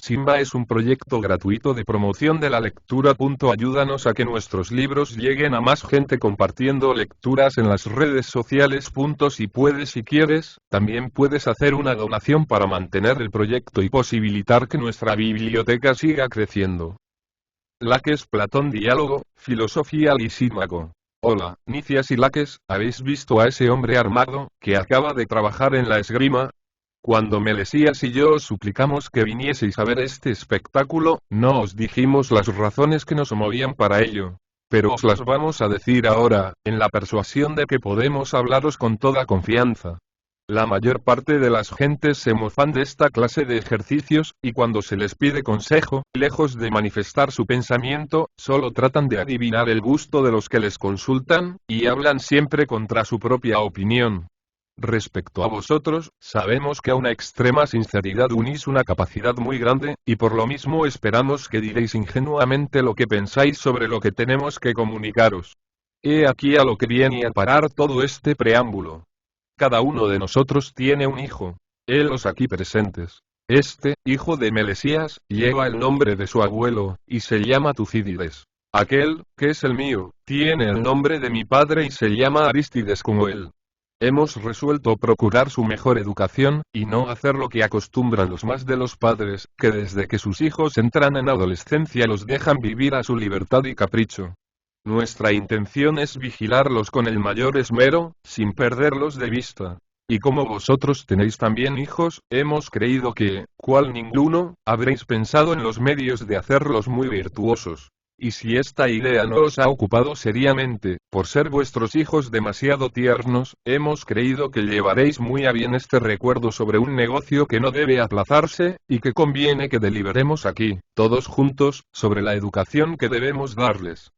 Simba es un proyecto gratuito de promoción de la lectura. Ayúdanos a que nuestros libros lleguen a más gente compartiendo lecturas en las redes sociales. Si quieres, también puedes hacer una donación para mantener el proyecto y posibilitar que nuestra biblioteca siga creciendo. Laques Platón Diálogo, Filosofía Lisímaco. Hola, Nicias y Laques, ¿habéis visto a ese hombre armado, que acaba de trabajar en la esgrima? Cuando Melesías y yo os suplicamos que vinieseis a ver este espectáculo, no os dijimos las razones que nos movían para ello. Pero os las vamos a decir ahora, en la persuasión de que podemos hablaros con toda confianza. La mayor parte de las gentes se mofan de esta clase de ejercicios, y cuando se les pide consejo, lejos de manifestar su pensamiento, solo tratan de adivinar el gusto de los que les consultan, y hablan siempre contra su propia opinión. Respecto a vosotros, sabemos que a una extrema sinceridad unís una capacidad muy grande, y por lo mismo esperamos que diréis ingenuamente lo que pensáis sobre lo que tenemos que comunicaros. He aquí a lo que viene a parar todo este preámbulo. Cada uno de nosotros tiene un hijo. Los aquí presentes. Este, hijo de Melesías, lleva el nombre de su abuelo, y se llama Tucídides. Aquel, que es el mío, tiene el nombre de mi padre y se llama Arístides como él. Hemos resuelto procurar su mejor educación, y no hacer lo que acostumbran los más de los padres, que desde que sus hijos entran en adolescencia los dejan vivir a su libertad y capricho. Nuestra intención es vigilarlos con el mayor esmero, sin perderlos de vista. Y como vosotros tenéis también hijos, hemos creído que, cual ninguno, habréis pensado en los medios de hacerlos muy virtuosos. Y si esta idea no os ha ocupado seriamente, por ser vuestros hijos demasiado tiernos, hemos creído que llevaréis muy a bien este recuerdo sobre un negocio que no debe aplazarse, y que conviene que deliberemos aquí, todos juntos, sobre la educación que debemos darles.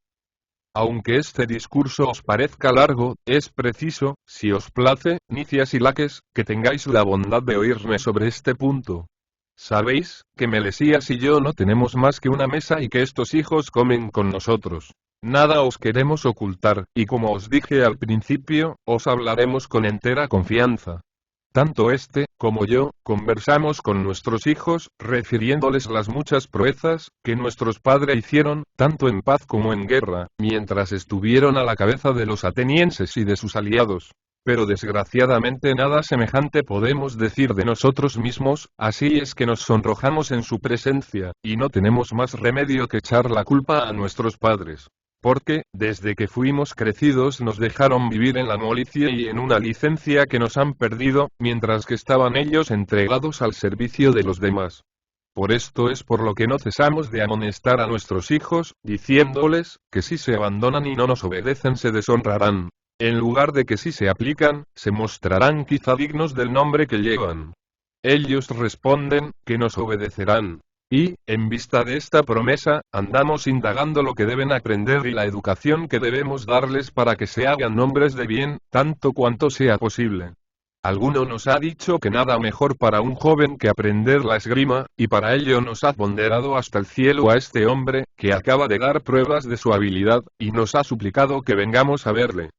Aunque este discurso os parezca largo, es preciso, si os place, Nicias y Laques, que tengáis la bondad de oírme sobre este punto. Sabéis, que Melesías y yo no tenemos más que una mesa y que estos hijos comen con nosotros. Nada os queremos ocultar, y como os dije al principio, os hablaremos con entera confianza. Tanto este, como yo, conversamos con nuestros hijos, refiriéndoles las muchas proezas, que nuestros padres hicieron, tanto en paz como en guerra, mientras estuvieron a la cabeza de los atenienses y de sus aliados. Pero desgraciadamente nada semejante podemos decir de nosotros mismos, así es que nos sonrojamos en su presencia, y no tenemos más remedio que echar la culpa a nuestros padres. Porque, desde que fuimos crecidos nos dejaron vivir en la molicie y en una licencia que nos han perdido, mientras que estaban ellos entregados al servicio de los demás. Por esto es por lo que no cesamos de amonestar a nuestros hijos, diciéndoles, que si se abandonan y no nos obedecen se deshonrarán. En lugar de que si se aplican, se mostrarán quizá dignos del nombre que llevan. Ellos responden, que nos obedecerán. Y, en vista de esta promesa, andamos indagando lo que deben aprender y la educación que debemos darles para que se hagan hombres de bien, tanto cuanto sea posible. Alguno nos ha dicho que nada mejor para un joven que aprender la esgrima, y para ello nos ha ponderado hasta el cielo a este hombre, que acaba de dar pruebas de su habilidad, y nos ha suplicado que vengamos a verle.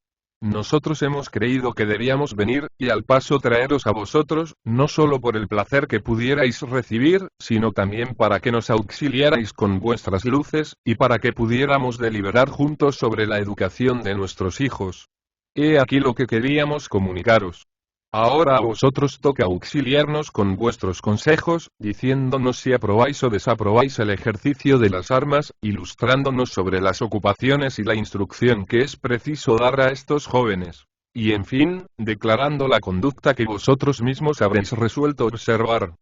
Nosotros hemos creído que debíamos venir, y al paso traeros a vosotros, no solo por el placer que pudierais recibir, sino también para que nos auxiliarais con vuestras luces, y para que pudiéramos deliberar juntos sobre la educación de nuestros hijos. He aquí lo que queríamos comunicaros. Ahora a vosotros toca auxiliarnos con vuestros consejos, diciéndonos si aprobáis o desaprobáis el ejercicio de las armas, ilustrándonos sobre las ocupaciones y la instrucción que es preciso dar a estos jóvenes. Y en fin, declarando la conducta que vosotros mismos habréis resuelto observar.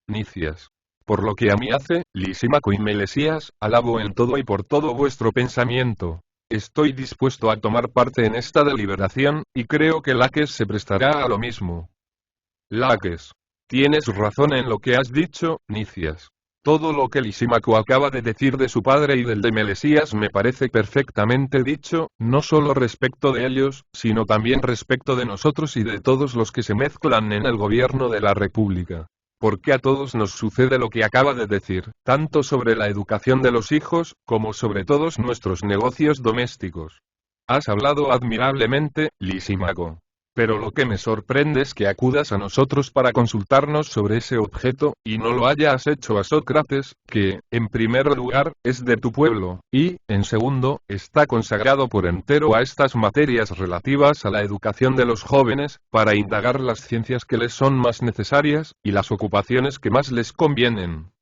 Nicias. Por lo que a mí hace, Lisímaco y Melesías, alabo en todo y por todo vuestro pensamiento. Estoy dispuesto a tomar parte en esta deliberación, y creo que Laques se prestará a lo mismo. Laques. Tienes razón en lo que has dicho, Nicias. Todo lo que Lisímaco acaba de decir de su padre y del de Melesías me parece perfectamente dicho, no solo respecto de ellos, sino también respecto de nosotros y de todos los que se mezclan en el gobierno de la República. Porque a todos nos sucede lo que acaba de decir, tanto sobre la educación de los hijos, como sobre todos nuestros negocios domésticos. Has hablado admirablemente, Lisímaco. Pero lo que me sorprende es que acudas a nosotros para consultarnos sobre ese objeto, y no lo hayas hecho a Sócrates, que, en primer lugar, es de tu pueblo, y, en segundo, está consagrado por entero a estas materias relativas a la educación de los jóvenes, para indagar las ciencias que les son más necesarias, y las ocupaciones que más les convienen.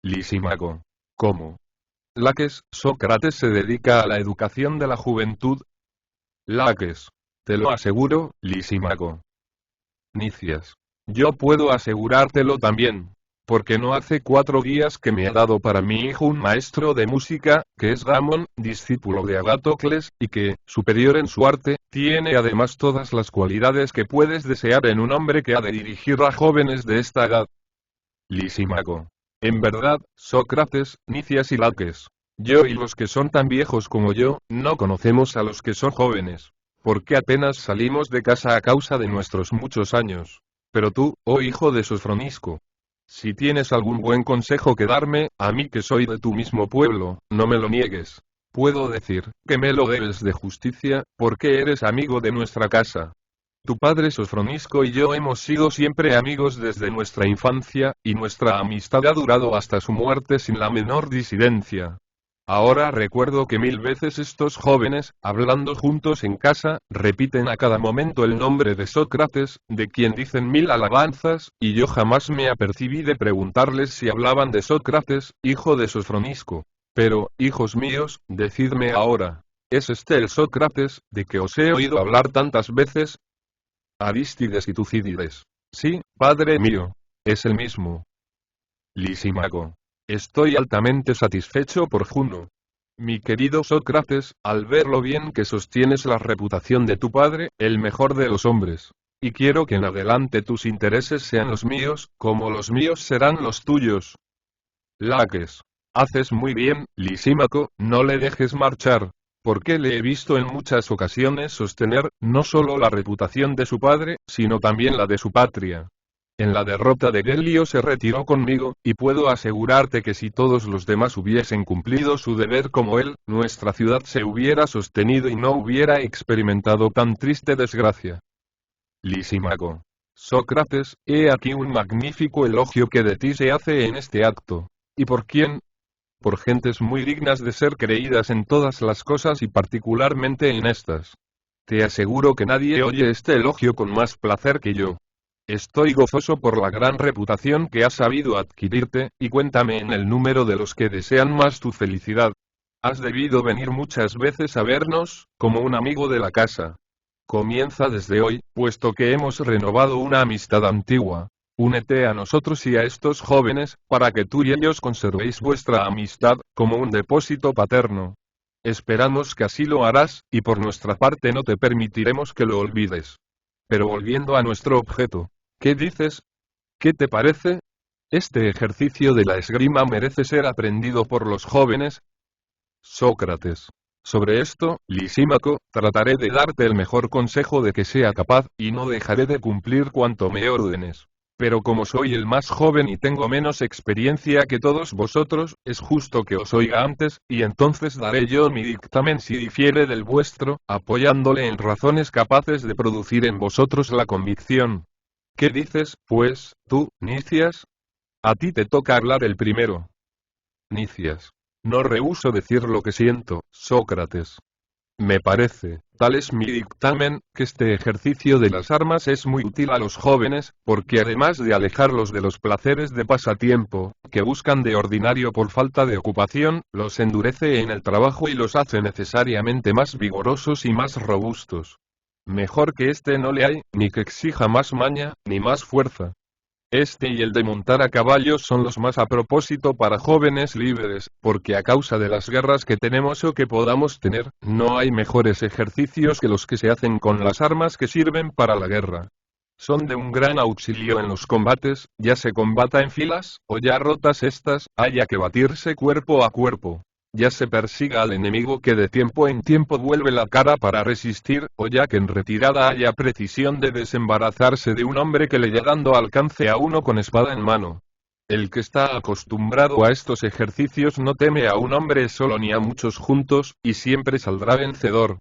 Lisímaco. ¿Cómo? Laques, Sócrates se dedica a la educación de la juventud. Laques. Te lo aseguro, Lisímaco. Nicias. Yo puedo asegurártelo también. Porque no hace 4 días que me ha dado para mi hijo un maestro de música, que es Damón, discípulo de Agatocles, y que, superior en su arte, tiene además todas las cualidades que puedes desear en un hombre que ha de dirigir a jóvenes de esta edad. Lisímaco. En verdad, Sócrates, Nicias y Laques. Yo y los que son tan viejos como yo, no conocemos a los que son jóvenes. Porque apenas salimos de casa a causa de nuestros muchos años. Pero tú, oh hijo de Sofronisco, si tienes algún buen consejo que darme, a mí que soy de tu mismo pueblo, no me lo niegues. Puedo decir, que me lo debes de justicia, porque eres amigo de nuestra casa. Tu padre Sofronisco y yo hemos sido siempre amigos desde nuestra infancia, y nuestra amistad ha durado hasta su muerte sin la menor disidencia. Ahora recuerdo que 1000 veces estos jóvenes, hablando juntos en casa, repiten a cada momento el nombre de Sócrates, de quien dicen 1000 alabanzas, y yo jamás me apercibí de preguntarles si hablaban de Sócrates, hijo de Sofronisco. Pero, hijos míos, decidme ahora, ¿es este el Sócrates, de que os he oído hablar tantas veces? Arístides y Tucídides. Sí, padre mío. Es el mismo. Lisímaco. Estoy altamente satisfecho por Juno. Mi querido Sócrates, al ver lo bien que sostienes la reputación de tu padre, el mejor de los hombres. Y quiero que en adelante tus intereses sean los míos, como los míos serán los tuyos. Laques. Haces muy bien, Lisímaco, no le dejes marchar. Porque le he visto en muchas ocasiones sostener, no solo la reputación de su padre, sino también la de su patria. En la derrota de Gelio se retiró conmigo, y puedo asegurarte que si todos los demás hubiesen cumplido su deber como él, nuestra ciudad se hubiera sostenido y no hubiera experimentado tan triste desgracia. Lisímaco. Sócrates, he aquí un magnífico elogio que de ti se hace en este acto. ¿Y por quién? Por gentes muy dignas de ser creídas en todas las cosas y particularmente en estas. Te aseguro que nadie oye este elogio con más placer que yo. Estoy gozoso por la gran reputación que has sabido adquirirte, y cuéntame en el número de los que desean más tu felicidad. Has debido venir muchas veces a vernos, como un amigo de la casa. Comienza desde hoy, puesto que hemos renovado una amistad antigua. Únete a nosotros y a estos jóvenes, para que tú y ellos conservéis vuestra amistad, como un depósito paterno. Esperamos que así lo harás, y por nuestra parte no te permitiremos que lo olvides. Pero volviendo a nuestro objeto, ¿qué dices? ¿Qué te parece? ¿Este ejercicio de la esgrima merece ser aprendido por los jóvenes? Sócrates. Sobre esto, Lisímaco, trataré de darte el mejor consejo de que sea capaz, y no dejaré de cumplir cuanto me ordenes. Pero como soy el más joven y tengo menos experiencia que todos vosotros, es justo que os oiga antes, y entonces daré yo mi dictamen si difiere del vuestro, apoyándole en razones capaces de producir en vosotros la convicción. ¿Qué dices, pues, tú, Nicias? A ti te toca hablar el primero. Nicias. No rehúso decir lo que siento, Sócrates. Me parece, tal es mi dictamen, que este ejercicio de las armas es muy útil a los jóvenes, porque además de alejarlos de los placeres de pasatiempo, que buscan de ordinario por falta de ocupación, los endurece en el trabajo y los hace necesariamente más vigorosos y más robustos. Mejor que este no le hay, ni que exija más maña, ni más fuerza. Este y el de montar a caballo son los más a propósito para jóvenes libres, porque a causa de las guerras que tenemos o que podamos tener, no hay mejores ejercicios que los que se hacen con las armas que sirven para la guerra. Son de un gran auxilio en los combates, ya se combata en filas, o ya rotas estas, haya que batirse cuerpo a cuerpo. Ya se persiga al enemigo que de tiempo en tiempo vuelve la cara para resistir, o ya que en retirada haya precisión de desembarazarse de un hombre que le haya dando alcance a uno con espada en mano. El que está acostumbrado a estos ejercicios no teme a un hombre solo ni a muchos juntos, y siempre saldrá vencedor.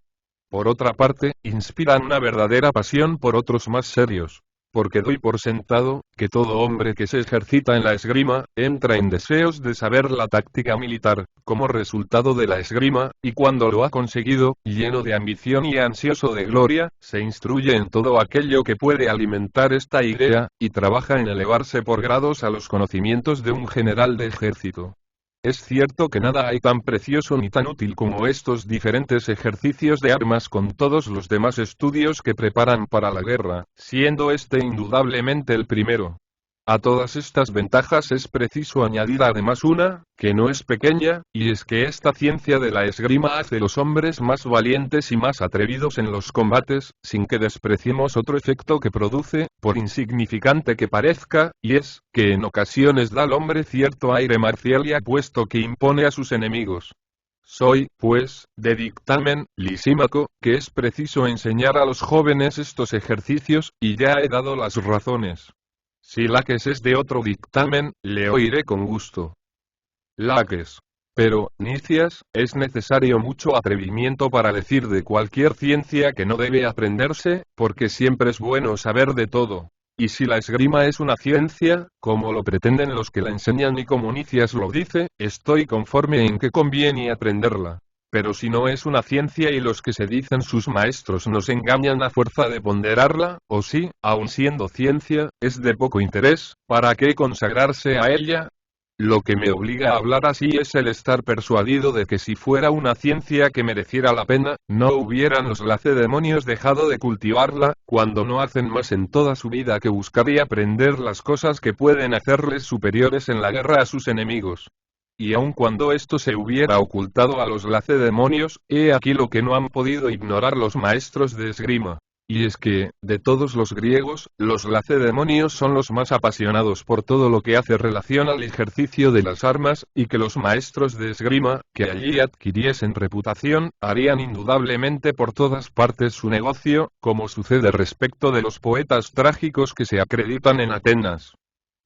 Por otra parte, inspiran una verdadera pasión por otros más serios. Porque doy por sentado, que todo hombre que se ejercita en la esgrima, entra en deseos de saber la táctica militar, como resultado de la esgrima, y cuando lo ha conseguido, lleno de ambición y ansioso de gloria, se instruye en todo aquello que puede alimentar esta idea, y trabaja en elevarse por grados a los conocimientos de un general de ejército. Es cierto que nada hay tan precioso ni tan útil como estos diferentes ejercicios de armas con todos los demás estudios que preparan para la guerra, siendo este indudablemente el primero. A todas estas ventajas es preciso añadir además una, que no es pequeña, y es que esta ciencia de la esgrima hace los hombres más valientes y más atrevidos en los combates, sin que despreciemos otro efecto que produce, por insignificante que parezca, y es, que en ocasiones da al hombre cierto aire marcial y apuesto que impone a sus enemigos. Soy, pues, de dictamen, Lisímaco, que es preciso enseñar a los jóvenes estos ejercicios, y ya he dado las razones. Si Laques es de otro dictamen, le oiré con gusto. Laques. Pero, Nicias, es necesario mucho atrevimiento para decir de cualquier ciencia que no debe aprenderse, porque siempre es bueno saber de todo. Y si la esgrima es una ciencia, como lo pretenden los que la enseñan y como Nicias lo dice, estoy conforme en que conviene aprenderla. Pero si no es una ciencia y los que se dicen sus maestros nos engañan a fuerza de ponderarla, o si, aun siendo ciencia, es de poco interés, ¿para qué consagrarse a ella? Lo que me obliga a hablar así es el estar persuadido de que si fuera una ciencia que mereciera la pena, no hubieran los lacedemonios dejado de cultivarla, cuando no hacen más en toda su vida que buscar y aprender las cosas que pueden hacerles superiores en la guerra a sus enemigos. Y aun cuando esto se hubiera ocultado a los lacedemonios, he aquí lo que no han podido ignorar los maestros de esgrima. Y es que, de todos los griegos, los lacedemonios son los más apasionados por todo lo que hace relación al ejercicio de las armas, y que los maestros de esgrima, que allí adquiriesen reputación, harían indudablemente por todas partes su negocio, como sucede respecto de los poetas trágicos que se acreditan en Atenas.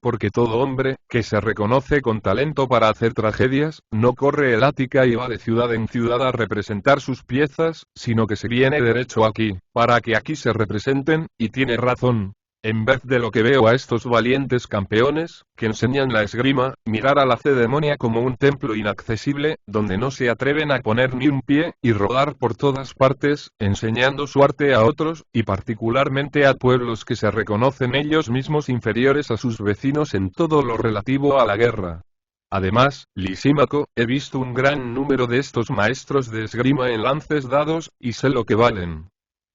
Porque todo hombre, que se reconoce con talento para hacer tragedias, no corre el Ática y va de ciudad en ciudad a representar sus piezas, sino que se viene derecho aquí, para que aquí se representen, y tiene razón. En vez de lo que veo a estos valientes campeones, que enseñan la esgrima, mirar a la Lacedemonia como un templo inaccesible, donde no se atreven a poner ni un pie, y rodar por todas partes, enseñando su arte a otros, y particularmente a pueblos que se reconocen ellos mismos inferiores a sus vecinos en todo lo relativo a la guerra. Además, Lisímaco, he visto un gran número de estos maestros de esgrima en lances dados, y sé lo que valen.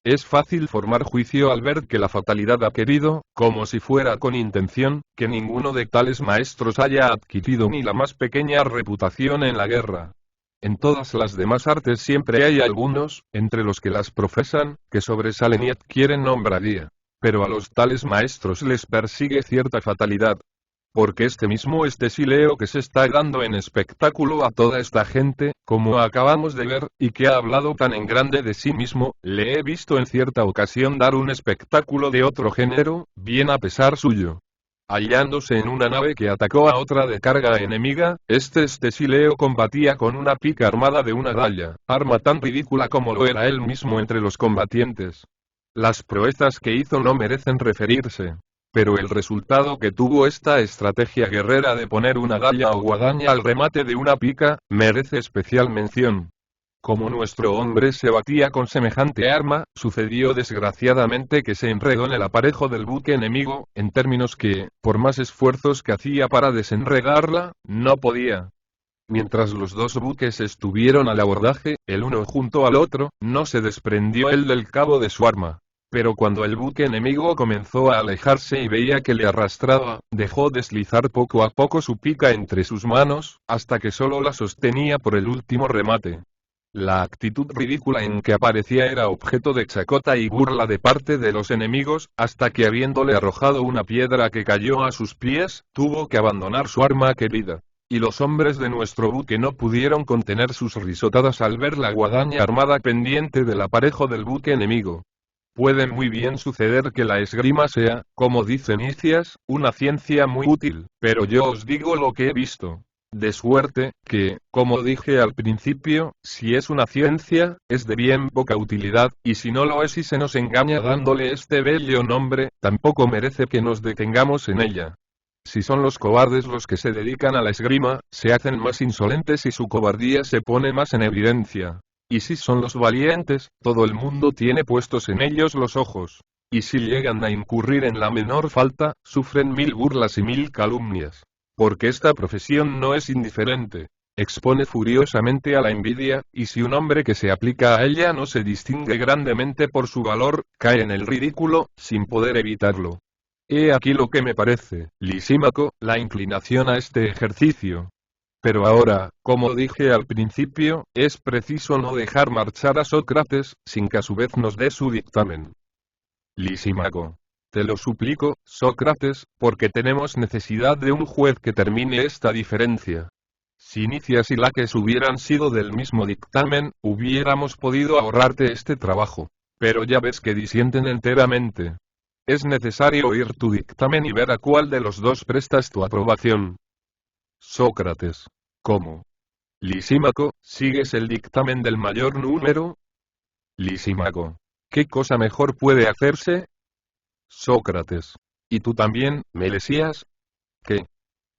Es fácil formar juicio al ver que la fatalidad ha querido, como si fuera con intención, que ninguno de tales maestros haya adquirido ni la más pequeña reputación en la guerra. En todas las demás artes siempre hay algunos, entre los que las profesan, que sobresalen y adquieren nombradía. Pero a los tales maestros les persigue cierta fatalidad. Porque este mismo Sileo que se está dando en espectáculo a toda esta gente, como acabamos de ver, y que ha hablado tan en grande de sí mismo, le he visto en cierta ocasión dar un espectáculo de otro género, bien a pesar suyo. Hallándose en una nave que atacó a otra de carga enemiga, este Sileo combatía con una pica armada de una daga, arma tan ridícula como lo era él mismo entre los combatientes. Las proezas que hizo no merecen referirse. Pero el resultado que tuvo esta estrategia guerrera de poner una daga o guadaña al remate de una pica, merece especial mención. Como nuestro hombre se batía con semejante arma, sucedió desgraciadamente que se enredó en el aparejo del buque enemigo, en términos que, por más esfuerzos que hacía para desenredarla, no podía. Mientras los dos buques estuvieron al abordaje, el uno junto al otro, no se desprendió él del cabo de su arma. Pero cuando el buque enemigo comenzó a alejarse y veía que le arrastraba, dejó deslizar poco a poco su pica entre sus manos, hasta que solo la sostenía por el último remate. La actitud ridícula en que aparecía era objeto de chacota y burla de parte de los enemigos, hasta que habiéndole arrojado una piedra que cayó a sus pies, tuvo que abandonar su arma querida. Y los hombres de nuestro buque no pudieron contener sus risotadas al ver la guadaña armada pendiente del aparejo del buque enemigo. Puede muy bien suceder que la esgrima sea, como dice Nicias, una ciencia muy útil, pero yo os digo lo que he visto. De suerte, que, como dije al principio, si es una ciencia, es de bien poca utilidad, y si no lo es y se nos engaña dándole este bello nombre, tampoco merece que nos detengamos en ella. Si son los cobardes los que se dedican a la esgrima, se hacen más insolentes y su cobardía se pone más en evidencia. Y si son los valientes, todo el mundo tiene puestos en ellos los ojos. Y si llegan a incurrir en la menor falta, sufren 1000 burlas y 1000 calumnias. Porque esta profesión no es indiferente. Expone furiosamente a la envidia, y si un hombre que se aplica a ella no se distingue grandemente por su valor, cae en el ridículo, sin poder evitarlo. He aquí lo que me parece, Lisímaco, la inclinación a este ejercicio. Pero ahora, como dije al principio, es preciso no dejar marchar a Sócrates, sin que a su vez nos dé su dictamen. Lisímaco. Te lo suplico, Sócrates, porque tenemos necesidad de un juez que termine esta diferencia. Si Nicias y Laques hubieran sido del mismo dictamen, hubiéramos podido ahorrarte este trabajo. Pero ya ves que disienten enteramente. Es necesario oír tu dictamen y ver a cuál de los dos prestas tu aprobación. Sócrates. ¿Cómo? Lisímaco, ¿sigues el dictamen del mayor número? Lisímaco. ¿Qué cosa mejor puede hacerse? Sócrates. ¿Y tú también, Melesías? ¿Qué?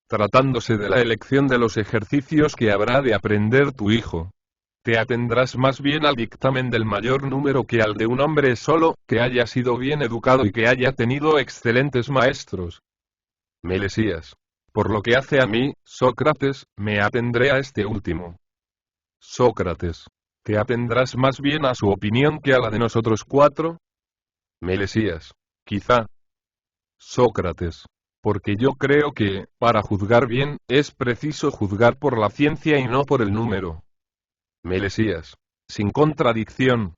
Tratándose de la elección de los ejercicios que habrá de aprender tu hijo. Te atendrás más bien al dictamen del mayor número que al de un hombre solo, que haya sido bien educado y que haya tenido excelentes maestros. Melesías. Por lo que hace a mí, Sócrates, me atendré a este último. Sócrates. ¿Te atendrás más bien a su opinión que a la de nosotros cuatro? Melesías. Quizá. Sócrates. Porque yo creo que, para juzgar bien, es preciso juzgar por la ciencia y no por el número. Melesías. Sin contradicción.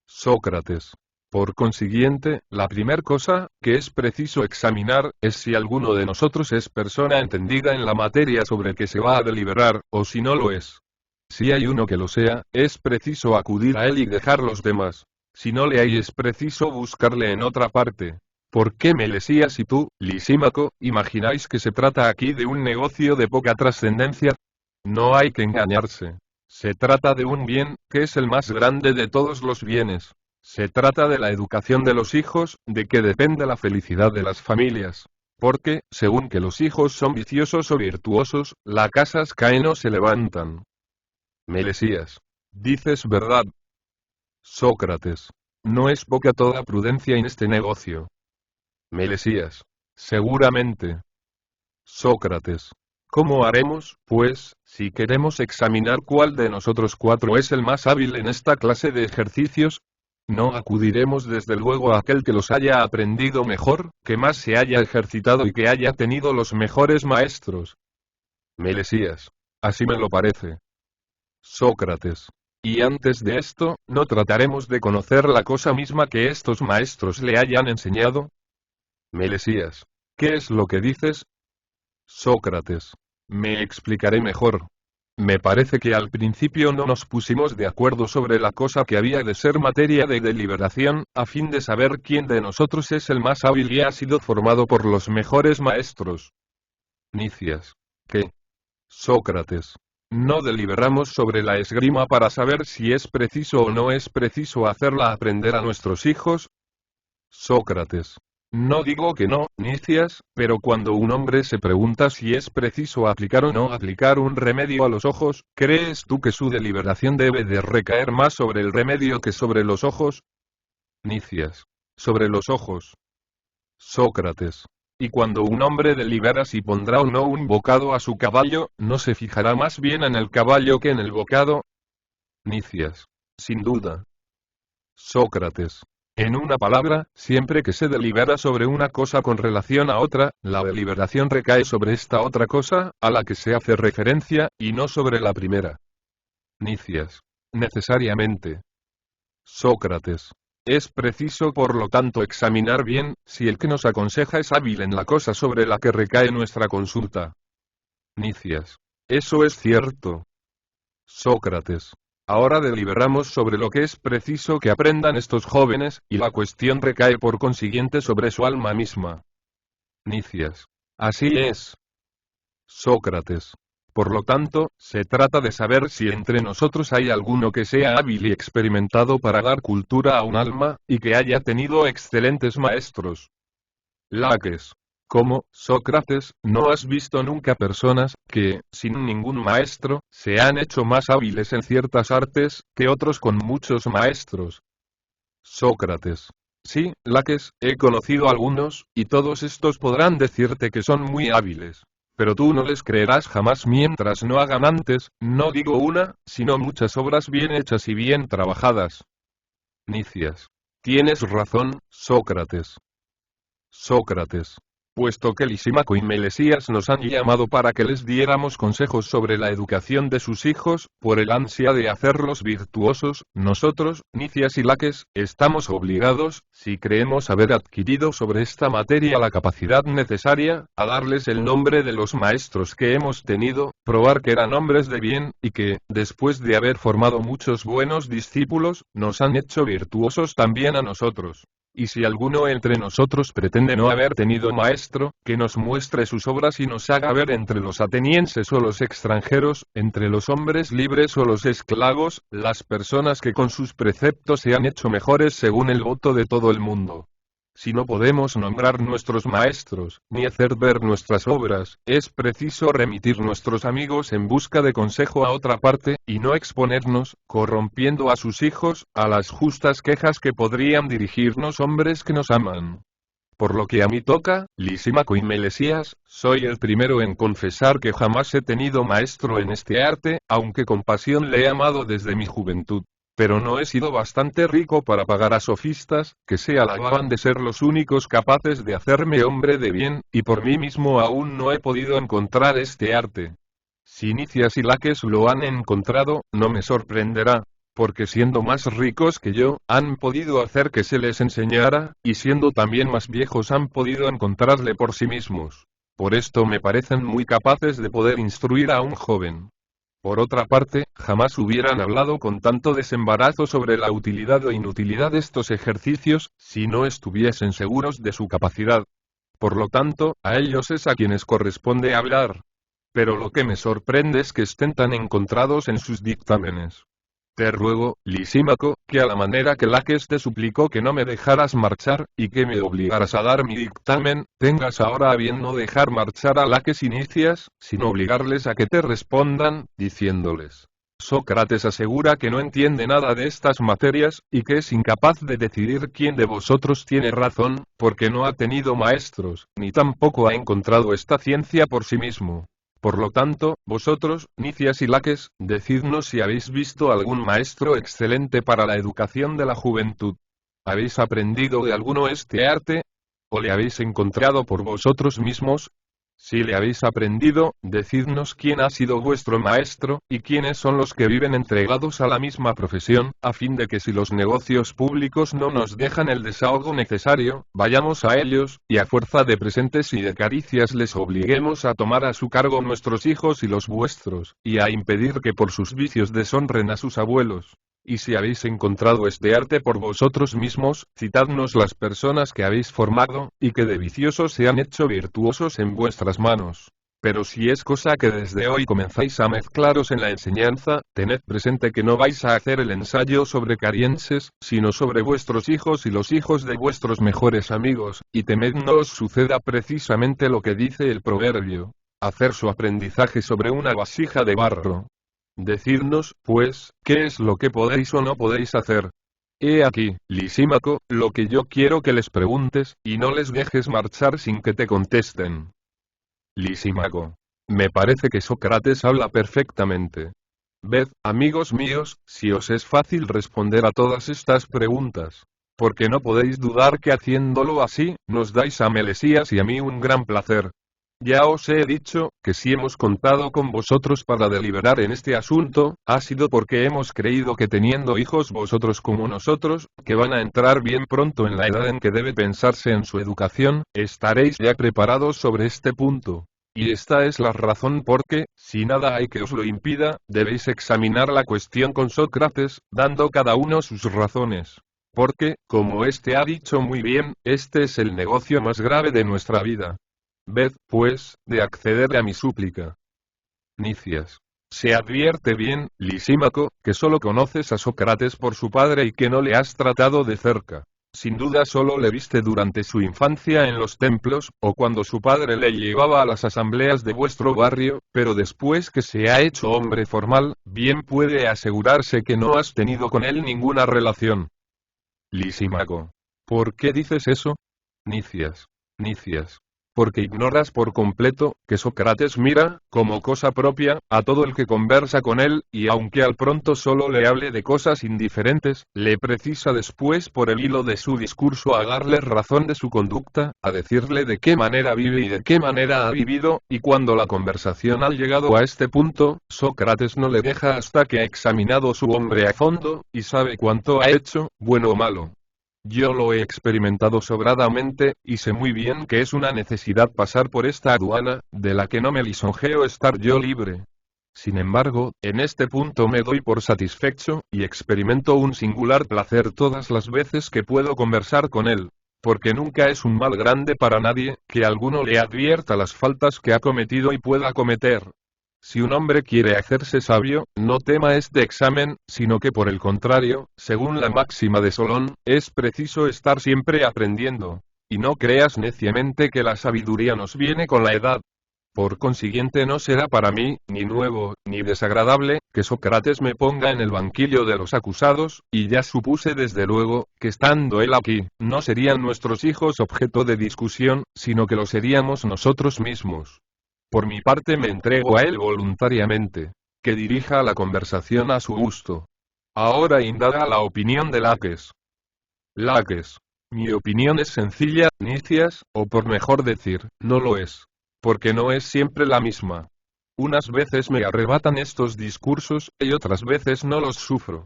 Sócrates. Por consiguiente, la primer cosa que es preciso examinar es si alguno de nosotros es persona entendida en la materia sobre que se va a deliberar, o si no lo es. Si hay uno que lo sea, es preciso acudir a él y dejar los demás. Si no le hay es preciso buscarle en otra parte. ¿Por qué Melesías y tú, Lisímaco, imagináis que se trata aquí de un negocio de poca trascendencia? No hay que engañarse. Se trata de un bien, que es el más grande de todos los bienes. Se trata de la educación de los hijos, de que depende la felicidad de las familias. Porque, según que los hijos son viciosos o virtuosos, las casas caen o se levantan. Melesías. Dices verdad. Sócrates. No es poca toda prudencia en este negocio. Melesías. Seguramente. Sócrates. ¿Cómo haremos, pues, si queremos examinar cuál de nosotros cuatro es el más hábil en esta clase de ejercicios? No acudiremos desde luego a aquel que los haya aprendido mejor, que más se haya ejercitado y que haya tenido los mejores maestros. Melesías. Así me lo parece. Sócrates. Y antes de esto, ¿no trataremos de conocer la cosa misma que estos maestros le hayan enseñado? Melesías. ¿Qué es lo que dices? Sócrates. Me explicaré mejor. Me parece que al principio no nos pusimos de acuerdo sobre la cosa que había de ser materia de deliberación, a fin de saber quién de nosotros es el más hábil y ha sido formado por los mejores maestros. Nicias. ¿Qué? Sócrates. No deliberamos sobre la esgrima para saber si es preciso o no es preciso hacerla aprender a nuestros hijos. Sócrates. No digo que no, Nicias, pero cuando un hombre se pregunta si es preciso aplicar o no aplicar un remedio a los ojos, ¿crees tú que su deliberación debe de recaer más sobre el remedio que sobre los ojos? Nicias. Sobre los ojos. Sócrates. Y cuando un hombre delibera si pondrá o no un bocado a su caballo, ¿no se fijará más bien en el caballo que en el bocado? Nicias. Sin duda. Sócrates. En una palabra, siempre que se delibera sobre una cosa con relación a otra, la deliberación recae sobre esta otra cosa, a la que se hace referencia, y no sobre la primera. Nicias. Necesariamente. Sócrates. Es preciso por lo tanto examinar bien, si el que nos aconseja es hábil en la cosa sobre la que recae nuestra consulta. Nicias. Eso es cierto. Sócrates. Ahora deliberamos sobre lo que es preciso que aprendan estos jóvenes, y la cuestión recae por consiguiente sobre su alma misma. Nicias. Así es. Sócrates. Por lo tanto, se trata de saber si entre nosotros hay alguno que sea hábil y experimentado para dar cultura a un alma, y que haya tenido excelentes maestros. Laques. ¿Cómo, Sócrates, no has visto nunca personas que, sin ningún maestro, se han hecho más hábiles en ciertas artes que otros con muchos maestros? Sócrates. Sí, Laques, he conocido algunos, y todos estos podrán decirte que son muy hábiles. Pero tú no les creerás jamás mientras no hagan antes, no digo una, sino muchas obras bien hechas y bien trabajadas. Nicias. Tienes razón, Sócrates. Sócrates. Puesto que Lisímaco y Melesías nos han llamado para que les diéramos consejos sobre la educación de sus hijos, por el ansia de hacerlos virtuosos, nosotros, Nicias y Laques, estamos obligados, si creemos haber adquirido sobre esta materia la capacidad necesaria, a darles el nombre de los maestros que hemos tenido, probar que eran hombres de bien, y que, después de haber formado muchos buenos discípulos, nos han hecho virtuosos también a nosotros. Y si alguno entre nosotros pretende no haber tenido maestro, que nos muestre sus obras y nos haga ver entre los atenienses o los extranjeros, entre los hombres libres o los esclavos, las personas que con sus preceptos se han hecho mejores según el voto de todo el mundo. Si no podemos nombrar nuestros maestros, ni hacer ver nuestras obras, es preciso remitir nuestros amigos en busca de consejo a otra parte, y no exponernos, corrompiendo a sus hijos, a las justas quejas que podrían dirigirnos hombres que nos aman. Por lo que a mí toca, Lisímaco y Melesías, soy el primero en confesar que jamás he tenido maestro en este arte, aunque con pasión le he amado desde mi juventud. Pero no he sido bastante rico para pagar a sofistas, que se alababan de ser los únicos capaces de hacerme hombre de bien, y por mí mismo aún no he podido encontrar este arte. Si Nicias y Laques lo han encontrado, no me sorprenderá, porque siendo más ricos que yo, han podido hacer que se les enseñara, y siendo también más viejos han podido encontrarle por sí mismos. Por esto me parecen muy capaces de poder instruir a un joven. Por otra parte, jamás hubieran hablado con tanto desembarazo sobre la utilidad o inutilidad de estos ejercicios, si no estuviesen seguros de su capacidad. Por lo tanto, a ellos es a quienes corresponde hablar. Pero lo que me sorprende es que estén tan encontrados en sus dictámenes. Te ruego, Lisímaco, que a la manera que Laques te suplicó que no me dejaras marchar, y que me obligaras a dar mi dictamen, tengas ahora a bien no dejar marchar a Laques y Nicias, sino obligarles a que te respondan, diciéndoles: Sócrates asegura que no entiende nada de estas materias, y que es incapaz de decidir quién de vosotros tiene razón, porque no ha tenido maestros, ni tampoco ha encontrado esta ciencia por sí mismo. Por lo tanto, vosotros, Nicias y Laques, decidnos si habéis visto algún maestro excelente para la educación de la juventud. ¿Habéis aprendido de alguno este arte? ¿O le habéis encontrado por vosotros mismos? Si le habéis aprendido, decidnos quién ha sido vuestro maestro, y quiénes son los que viven entregados a la misma profesión, a fin de que si los negocios públicos no nos dejan el desahogo necesario, vayamos a ellos, y a fuerza de presentes y de caricias les obliguemos a tomar a su cargo nuestros hijos y los vuestros, y a impedir que por sus vicios deshonren a sus abuelos. Y si habéis encontrado este arte por vosotros mismos, citadnos las personas que habéis formado, y que de viciosos se han hecho virtuosos en vuestras manos. Pero si es cosa que desde hoy comenzáis a mezclaros en la enseñanza, tened presente que no vais a hacer el ensayo sobre carienses, sino sobre vuestros hijos y los hijos de vuestros mejores amigos, y temed no os suceda precisamente lo que dice el proverbio: hacer su aprendizaje sobre una vasija de barro. Decidnos, pues, qué es lo que podéis o no podéis hacer. He aquí, Lisímaco, lo que yo quiero que les preguntes, y no les dejes marchar sin que te contesten. Lisímaco. Me parece que Sócrates habla perfectamente. Ved, amigos míos, si os es fácil responder a todas estas preguntas. Porque no podéis dudar que haciéndolo así, nos dais a Melesías y a mí un gran placer. Ya os he dicho, que si hemos contado con vosotros para deliberar en este asunto, ha sido porque hemos creído que teniendo hijos vosotros como nosotros, que van a entrar bien pronto en la edad en que debe pensarse en su educación, estaréis ya preparados sobre este punto. Y esta es la razón por que, si nada hay que os lo impida, debéis examinar la cuestión con Sócrates, dando cada uno sus razones. Porque, como éste ha dicho muy bien, este es el negocio más grave de nuestra vida. Ved, pues, de acceder a mi súplica. Nicias. Se advierte bien, Lisímaco, que solo conoces a Sócrates por su padre y que no le has tratado de cerca. Sin duda solo le viste durante su infancia en los templos, o cuando su padre le llevaba a las asambleas de vuestro barrio, pero después que se ha hecho hombre formal, bien puede asegurarse que no has tenido con él ninguna relación. Lisímaco. ¿Por qué dices eso? Nicias. Nicias. Porque ignoras por completo, que Sócrates mira, como cosa propia, a todo el que conversa con él, y aunque al pronto solo le hable de cosas indiferentes, le precisa después por el hilo de su discurso a darle razón de su conducta, a decirle de qué manera vive y de qué manera ha vivido, y cuando la conversación ha llegado a este punto, Sócrates no le deja hasta que ha examinado su hombre a fondo, y sabe cuánto ha hecho, bueno o malo. Yo lo he experimentado sobradamente, y sé muy bien que es una necesidad pasar por esta aduana, de la que no me lisonjeo estar yo libre. Sin embargo, en este punto me doy por satisfecho, y experimento un singular placer todas las veces que puedo conversar con él. Porque nunca es un mal grande para nadie, que alguno le advierta las faltas que ha cometido y pueda cometer. Si un hombre quiere hacerse sabio, no tema este examen, sino que por el contrario, según la máxima de Solón, es preciso estar siempre aprendiendo. Y no creas neciamente que la sabiduría nos viene con la edad. Por consiguiente no será para mí, ni nuevo, ni desagradable, que Sócrates me ponga en el banquillo de los acusados, y ya supuse desde luego, que estando él aquí, no serían nuestros hijos objeto de discusión, sino que lo seríamos nosotros mismos. Por mi parte me entrego a él voluntariamente. Que dirija la conversación a su gusto. Ahora indaga la opinión de Laques. Laques. Mi opinión es sencilla, Nicias, o por mejor decir, no lo es. Porque no es siempre la misma. Unas veces me arrebatan estos discursos, y otras veces no los sufro.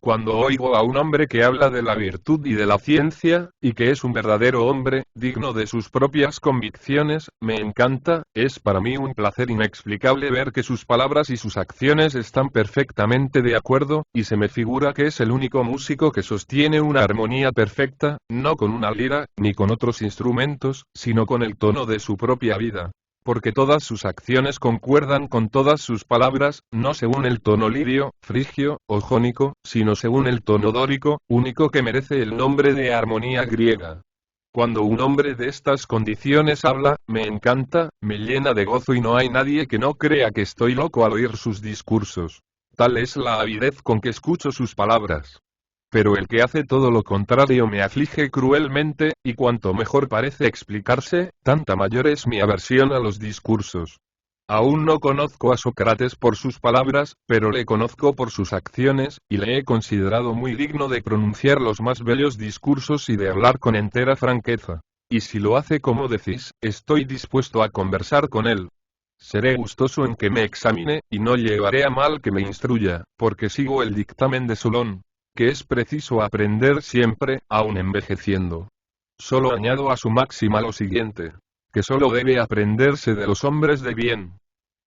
Cuando oigo a un hombre que habla de la virtud y de la ciencia, y que es un verdadero hombre, digno de sus propias convicciones, me encanta, es para mí un placer inexplicable ver que sus palabras y sus acciones están perfectamente de acuerdo, y se me figura que es el único músico que sostiene una armonía perfecta, no con una lira, ni con otros instrumentos, sino con el tono de su propia vida. Porque todas sus acciones concuerdan con todas sus palabras, no según el tono lidio, frigio, o jónico, sino según el tono dórico, único que merece el nombre de armonía griega. Cuando un hombre de estas condiciones habla, me encanta, me llena de gozo y no hay nadie que no crea que estoy loco al oír sus discursos. Tal es la avidez con que escucho sus palabras. Pero el que hace todo lo contrario me aflige cruelmente, y cuanto mejor parece explicarse, tanta mayor es mi aversión a los discursos. Aún no conozco a Sócrates por sus palabras, pero le conozco por sus acciones, y le he considerado muy digno de pronunciar los más bellos discursos y de hablar con entera franqueza. Y si lo hace como decís, estoy dispuesto a conversar con él. Seré gustoso en que me examine, y no llevaré a mal que me instruya, porque sigo el dictamen de Solón, que es preciso aprender siempre, aun envejeciendo. Solo añado a su máxima lo siguiente, que solo debe aprenderse de los hombres de bien.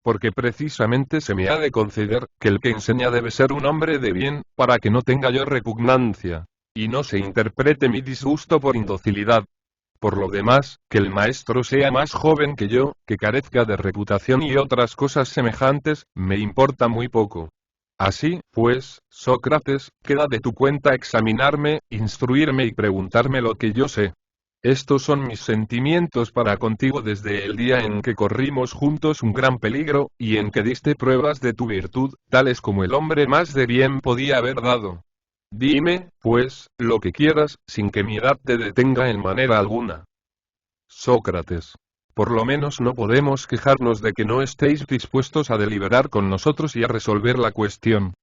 Porque precisamente se me ha de conceder, que el que enseña debe ser un hombre de bien, para que no tenga yo repugnancia, y no se interprete mi disgusto por indocilidad. Por lo demás, que el maestro sea más joven que yo, que carezca de reputación y otras cosas semejantes, me importa muy poco. Así, pues, Sócrates, queda de tu cuenta examinarme, instruirme y preguntarme lo que yo sé. Estos son mis sentimientos para contigo desde el día en que corrimos juntos un gran peligro, y en que diste pruebas de tu virtud, tales como el hombre más de bien podía haber dado. Dime, pues, lo que quieras, sin que mi edad te detenga en manera alguna. Sócrates. Por lo menos no podemos quejarnos de que no estéis dispuestos a deliberar con nosotros y a resolver la cuestión.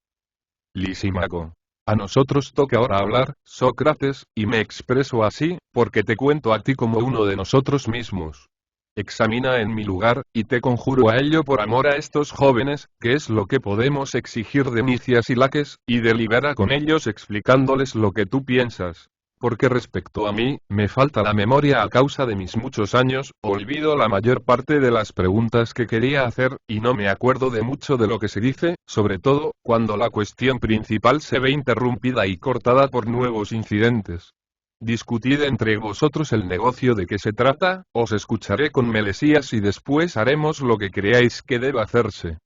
Lisímaco. A nosotros toca ahora hablar, Sócrates, y me expreso así, porque te cuento a ti como uno de nosotros mismos. Examina en mi lugar, y te conjuro a ello por amor a estos jóvenes, que es lo que podemos exigir de Nicias y Laques, y delibera con ellos explicándoles lo que tú piensas. Porque respecto a mí, me falta la memoria a causa de mis muchos años, olvido la mayor parte de las preguntas que quería hacer, y no me acuerdo de mucho de lo que se dice, sobre todo, cuando la cuestión principal se ve interrumpida y cortada por nuevos incidentes. Discutid entre vosotros el negocio de que se trata, os escucharé con melesías y después haremos lo que creáis que deba hacerse.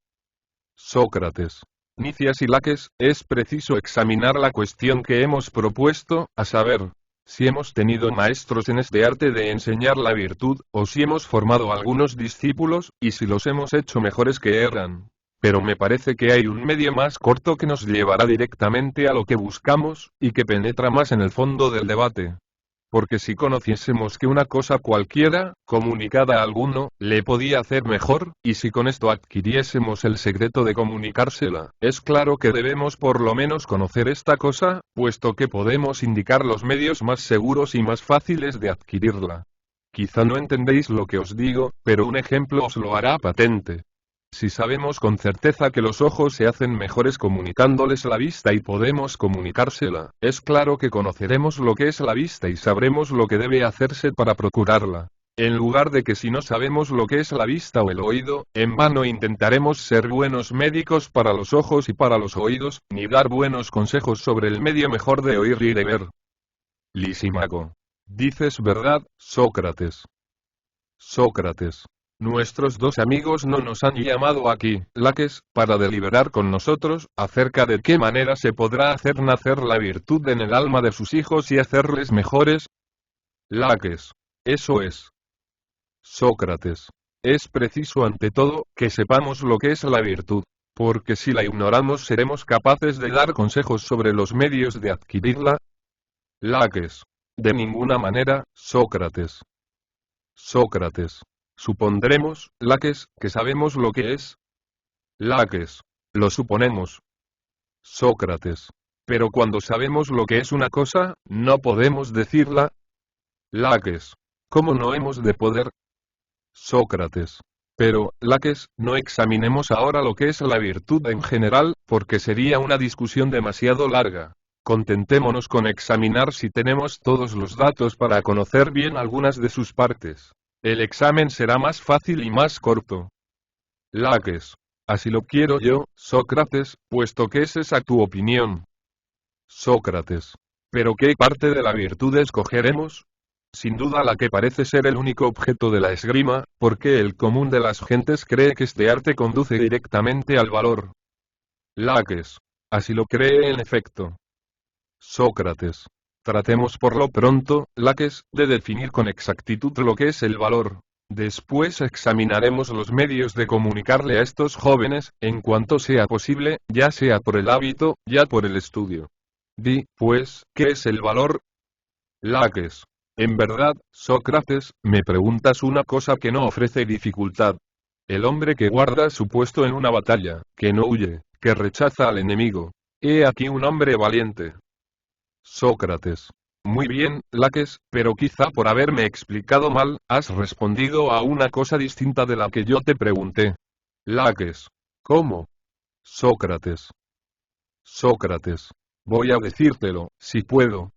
Sócrates. Nicias y Laques, es preciso examinar la cuestión que hemos propuesto, a saber, si hemos tenido maestros en este arte de enseñar la virtud, o si hemos formado algunos discípulos, y si los hemos hecho mejores que eran. Pero me parece que hay un medio más corto que nos llevará directamente a lo que buscamos, y que penetra más en el fondo del debate. Porque si conociésemos que una cosa cualquiera, comunicada a alguno, le podía hacer mejor, y si con esto adquiriésemos el secreto de comunicársela, es claro que debemos por lo menos conocer esta cosa, puesto que podemos indicar los medios más seguros y más fáciles de adquirirla. Quizá no entendéis lo que os digo, pero un ejemplo os lo hará patente. Si sabemos con certeza que los ojos se hacen mejores comunicándoles la vista y podemos comunicársela, es claro que conoceremos lo que es la vista y sabremos lo que debe hacerse para procurarla. En lugar de que si no sabemos lo que es la vista o el oído, en vano intentaremos ser buenos médicos para los ojos y para los oídos, ni dar buenos consejos sobre el medio mejor de oír y de ver. Lisímaco. Dices verdad, Sócrates. Sócrates. Nuestros dos amigos no nos han llamado aquí, Laques, para deliberar con nosotros, acerca de qué manera se podrá hacer nacer la virtud en el alma de sus hijos y hacerles mejores. Laques. Eso es. Sócrates. Es preciso ante todo, que sepamos lo que es la virtud, porque si la ignoramos seremos capaces de dar consejos sobre los medios de adquirirla. Laques. De ninguna manera, Sócrates. Sócrates. Supondremos, Laques, que sabemos lo que es. Laques. Lo suponemos. Sócrates. Pero cuando sabemos lo que es una cosa, no podemos decirla. Laques. ¿Cómo no hemos de poder? Sócrates. Pero, Laques, no examinemos ahora lo que es la virtud en general, porque sería una discusión demasiado larga. Contentémonos con examinar si tenemos todos los datos para conocer bien algunas de sus partes. El examen será más fácil y más corto. Laques. Así lo quiero yo, Sócrates, puesto que es esa tu opinión. Sócrates. ¿Pero qué parte de la virtud escogeremos? Sin duda la que parece ser el único objeto de la esgrima, porque el común de las gentes cree que este arte conduce directamente al valor. Laques. Así lo cree en efecto. Sócrates. Tratemos por lo pronto, Laques, de definir con exactitud lo que es el valor. Después examinaremos los medios de comunicarle a estos jóvenes, en cuanto sea posible, ya sea por el hábito, ya por el estudio. Di, pues, ¿qué es el valor? Laques. En verdad, Sócrates, me preguntas una cosa que no ofrece dificultad. El hombre que guarda su puesto en una batalla, que no huye, que rechaza al enemigo. He aquí un hombre valiente. Sócrates. Muy bien, Laques, pero quizá por haberme explicado mal, has respondido a una cosa distinta de la que yo te pregunté. Laques. ¿Cómo? Sócrates. Sócrates. Voy a decírtelo, si puedo.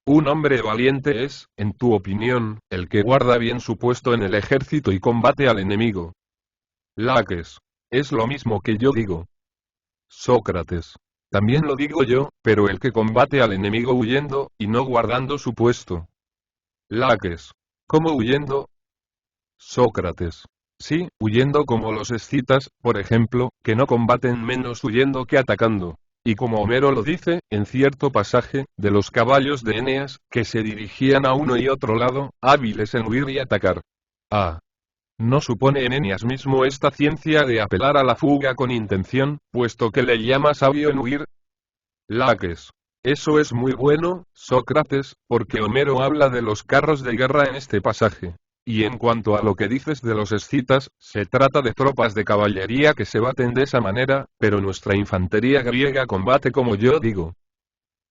Un hombre valiente es, en tu opinión, el que guarda bien su puesto en el ejército y combate al enemigo. Laques. Es lo mismo que yo digo. Sócrates. También lo digo yo, pero el que combate al enemigo huyendo, y no guardando su puesto. Laques. ¿Cómo huyendo? Sócrates. Sí, huyendo como los escitas, por ejemplo, que no combaten menos huyendo que atacando. Y como Homero lo dice, en cierto pasaje, de los caballos de Eneas, que se dirigían a uno y otro lado, hábiles en huir y atacar. Ah. No supone en Eneas mismo esta ciencia de apelar a la fuga con intención, puesto que le llama sabio en huir. Laques. Eso es muy bueno, Sócrates, porque Homero habla de los carros de guerra en este pasaje. Y en cuanto a lo que dices de los escitas, se trata de tropas de caballería que se baten de esa manera, pero nuestra infantería griega combate como yo digo.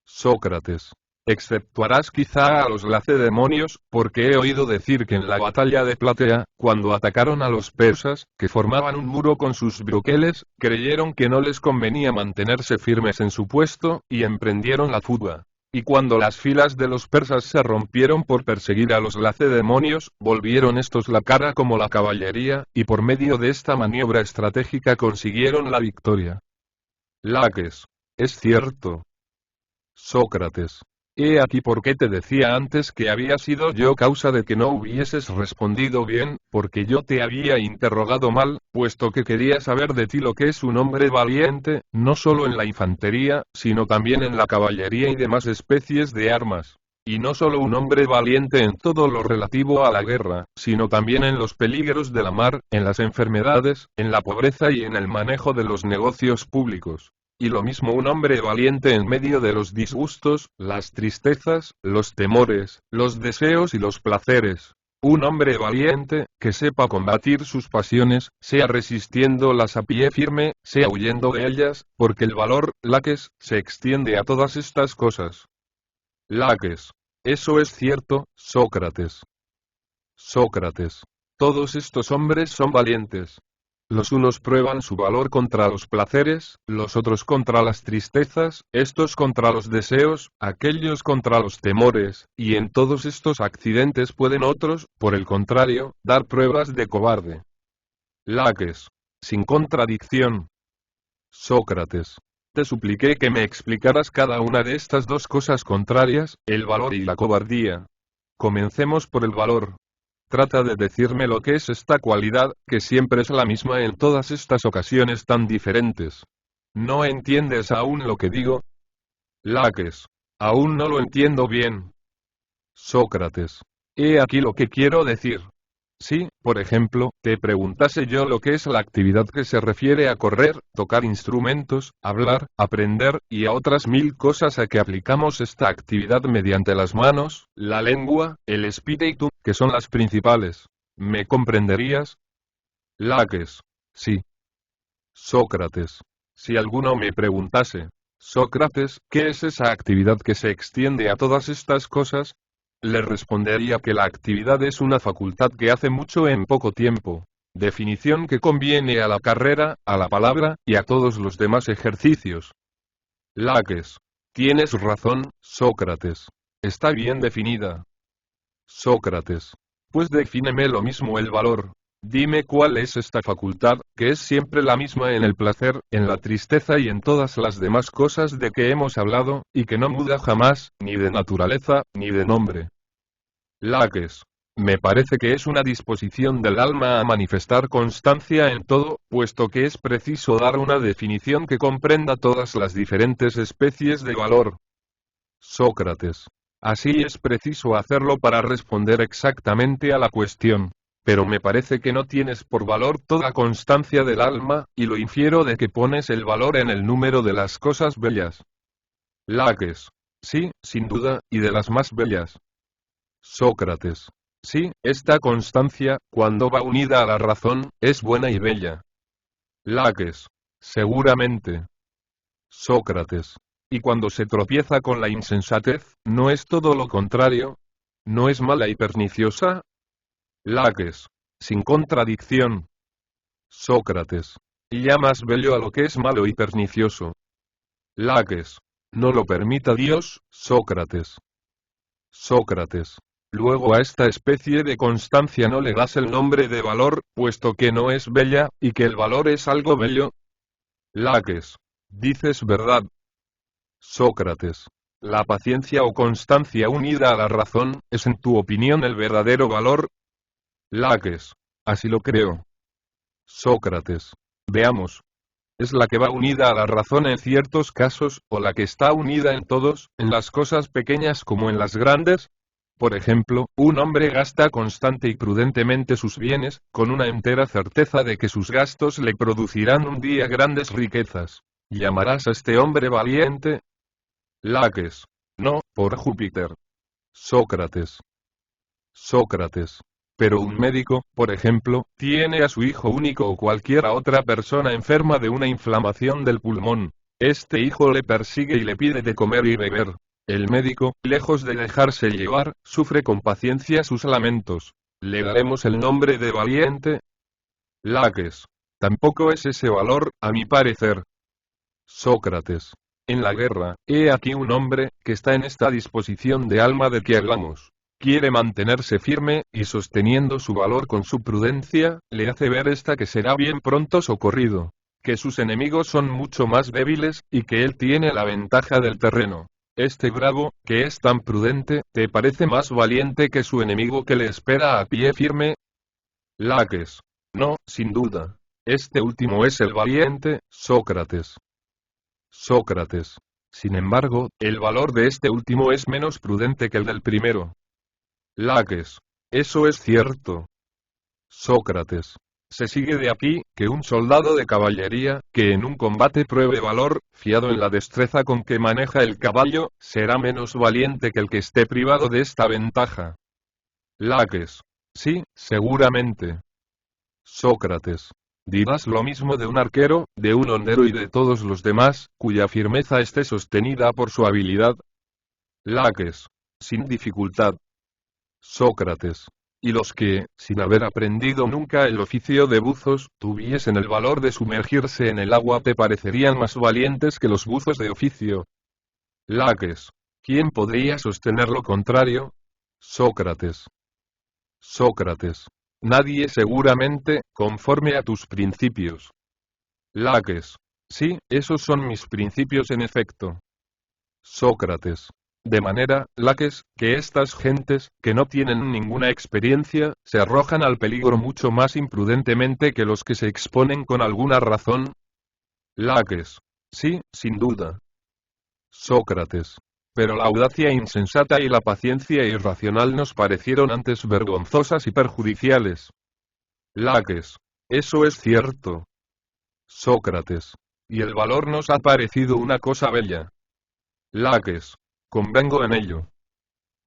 Sócrates. Exceptuarás quizá a los lacedemonios, porque he oído decir que en la batalla de Platea, cuando atacaron a los persas, que formaban un muro con sus broqueles, creyeron que no les convenía mantenerse firmes en su puesto, y emprendieron la fuga. Y cuando las filas de los persas se rompieron por perseguir a los lacedemonios, volvieron estos la cara como la caballería, y por medio de esta maniobra estratégica consiguieron la victoria. Laques. Es cierto. Sócrates. He aquí por qué te decía antes que había sido yo causa de que no hubieses respondido bien, porque yo te había interrogado mal, puesto que quería saber de ti lo que es un hombre valiente, no solo en la infantería, sino también en la caballería y demás especies de armas. Y no solo un hombre valiente en todo lo relativo a la guerra, sino también en los peligros de la mar, en las enfermedades, en la pobreza y en el manejo de los negocios públicos. Y lo mismo un hombre valiente en medio de los disgustos, las tristezas, los temores, los deseos y los placeres. Un hombre valiente, que sepa combatir sus pasiones, sea resistiéndolas a pie firme, sea huyendo de ellas, porque el valor, laques, se extiende a todas estas cosas. Laques. Eso es cierto, Sócrates. Sócrates. Todos estos hombres son valientes. Los unos prueban su valor contra los placeres, los otros contra las tristezas, estos contra los deseos, aquellos contra los temores, y en todos estos accidentes pueden otros, por el contrario, dar pruebas de cobarde. Laques. Sin contradicción. Sócrates. Te supliqué que me explicaras cada una de estas dos cosas contrarias, el valor y la cobardía. Comencemos por el valor. Trata de decirme lo que es esta cualidad, que siempre es la misma en todas estas ocasiones tan diferentes. ¿No entiendes aún lo que digo? Laques. Aún no lo entiendo bien. Sócrates. He aquí lo que quiero decir. Si, por ejemplo, te preguntase yo lo que es la actividad que se refiere a correr, tocar instrumentos, hablar, aprender, y a otras 1000 cosas a que aplicamos esta actividad mediante las manos, la lengua, el espíritu, que son las principales, ¿me comprenderías? Laques. Sí. Sócrates. Si alguno me preguntase, Sócrates, ¿qué es esa actividad que se extiende a todas estas cosas? Le respondería que la actividad es una facultad que hace mucho en poco tiempo. Definición que conviene a la carrera, a la palabra, y a todos los demás ejercicios. Laques. Tienes razón, Sócrates. Está bien definida. Sócrates. Pues defíneme lo mismo el valor. Dime cuál es esta facultad, que es siempre la misma en el placer, en la tristeza y en todas las demás cosas de que hemos hablado, y que no muda jamás, ni de naturaleza, ni de nombre. Laques. Me parece que es una disposición del alma a manifestar constancia en todo, puesto que es preciso dar una definición que comprenda todas las diferentes especies de valor. Sócrates. Así es preciso hacerlo para responder exactamente a la cuestión. Pero me parece que no tienes por valor toda constancia del alma, y lo infiero de que pones el valor en el número de las cosas bellas. Laques. Sí, sin duda, y de las más bellas. Sócrates. Sí, esta constancia, cuando va unida a la razón, es buena y bella. Laques. Seguramente. Sócrates. Y cuando se tropieza con la insensatez, ¿no es todo lo contrario? ¿No es mala y perniciosa? Laques. Sin contradicción. Sócrates. Y ya más bello a lo que es malo y pernicioso. Laques. No lo permita Dios, Sócrates. Sócrates. Luego a esta especie de constancia no le das el nombre de valor, puesto que no es bella, y que el valor es algo bello. Laques. Dices verdad. Sócrates. La paciencia o constancia unida a la razón, ¿es en tu opinión el verdadero valor? Laques. Así lo creo. Sócrates. Veamos. ¿Es la que va unida a la razón en ciertos casos, o la que está unida en todos, en las cosas pequeñas como en las grandes? Por ejemplo, un hombre gasta constante y prudentemente sus bienes, con una entera certeza de que sus gastos le producirán un día grandes riquezas. ¿Llamarás a este hombre valiente? Laques. No, por Júpiter. Sócrates. Sócrates. Pero un médico, por ejemplo, tiene a su hijo único o cualquier otra persona enferma de una inflamación del pulmón. Este hijo le persigue y le pide de comer y beber. El médico, lejos de dejarse llevar, sufre con paciencia sus lamentos. ¿Le daremos el nombre de valiente? Laques. Tampoco es ese valor, a mi parecer. Sócrates. En la guerra, he aquí un hombre, que está en esta disposición de alma de que hablamos. Quiere mantenerse firme, y sosteniendo su valor con su prudencia, le hace ver esta que será bien pronto socorrido. Que sus enemigos son mucho más débiles, y que él tiene la ventaja del terreno. Este bravo, que es tan prudente, ¿te parece más valiente que su enemigo que le espera a pie firme? Laques. No, sin duda. Este último es el valiente, Sócrates. Sócrates. Sin embargo, el valor de este último es menos prudente que el del primero. Laques. Eso es cierto. Sócrates. Se sigue de aquí, que un soldado de caballería, que en un combate pruebe valor, fiado en la destreza con que maneja el caballo, será menos valiente que el que esté privado de esta ventaja. Laques. Sí, seguramente. Sócrates. Dirás lo mismo de un arquero, de un hondero y de todos los demás, cuya firmeza esté sostenida por su habilidad. Laques. Sin dificultad. Sócrates. Y los que, sin haber aprendido nunca el oficio de buzos, tuviesen el valor de sumergirse en el agua te parecerían más valientes que los buzos de oficio. Laques. ¿Quién podría sostener lo contrario? Sócrates. Sócrates. Nadie seguramente, conforme a tus principios. Laques. Sí, esos son mis principios en efecto. Sócrates. De manera, Laques, que estas gentes, que no tienen ninguna experiencia, se arrojan al peligro mucho más imprudentemente que los que se exponen con alguna razón. Laques. Sí, sin duda. Sócrates. Pero la audacia insensata y la paciencia irracional nos parecieron antes vergonzosas y perjudiciales. Laques. Eso es cierto. Sócrates. Y el valor nos ha parecido una cosa bella. Laques. Convengo en ello.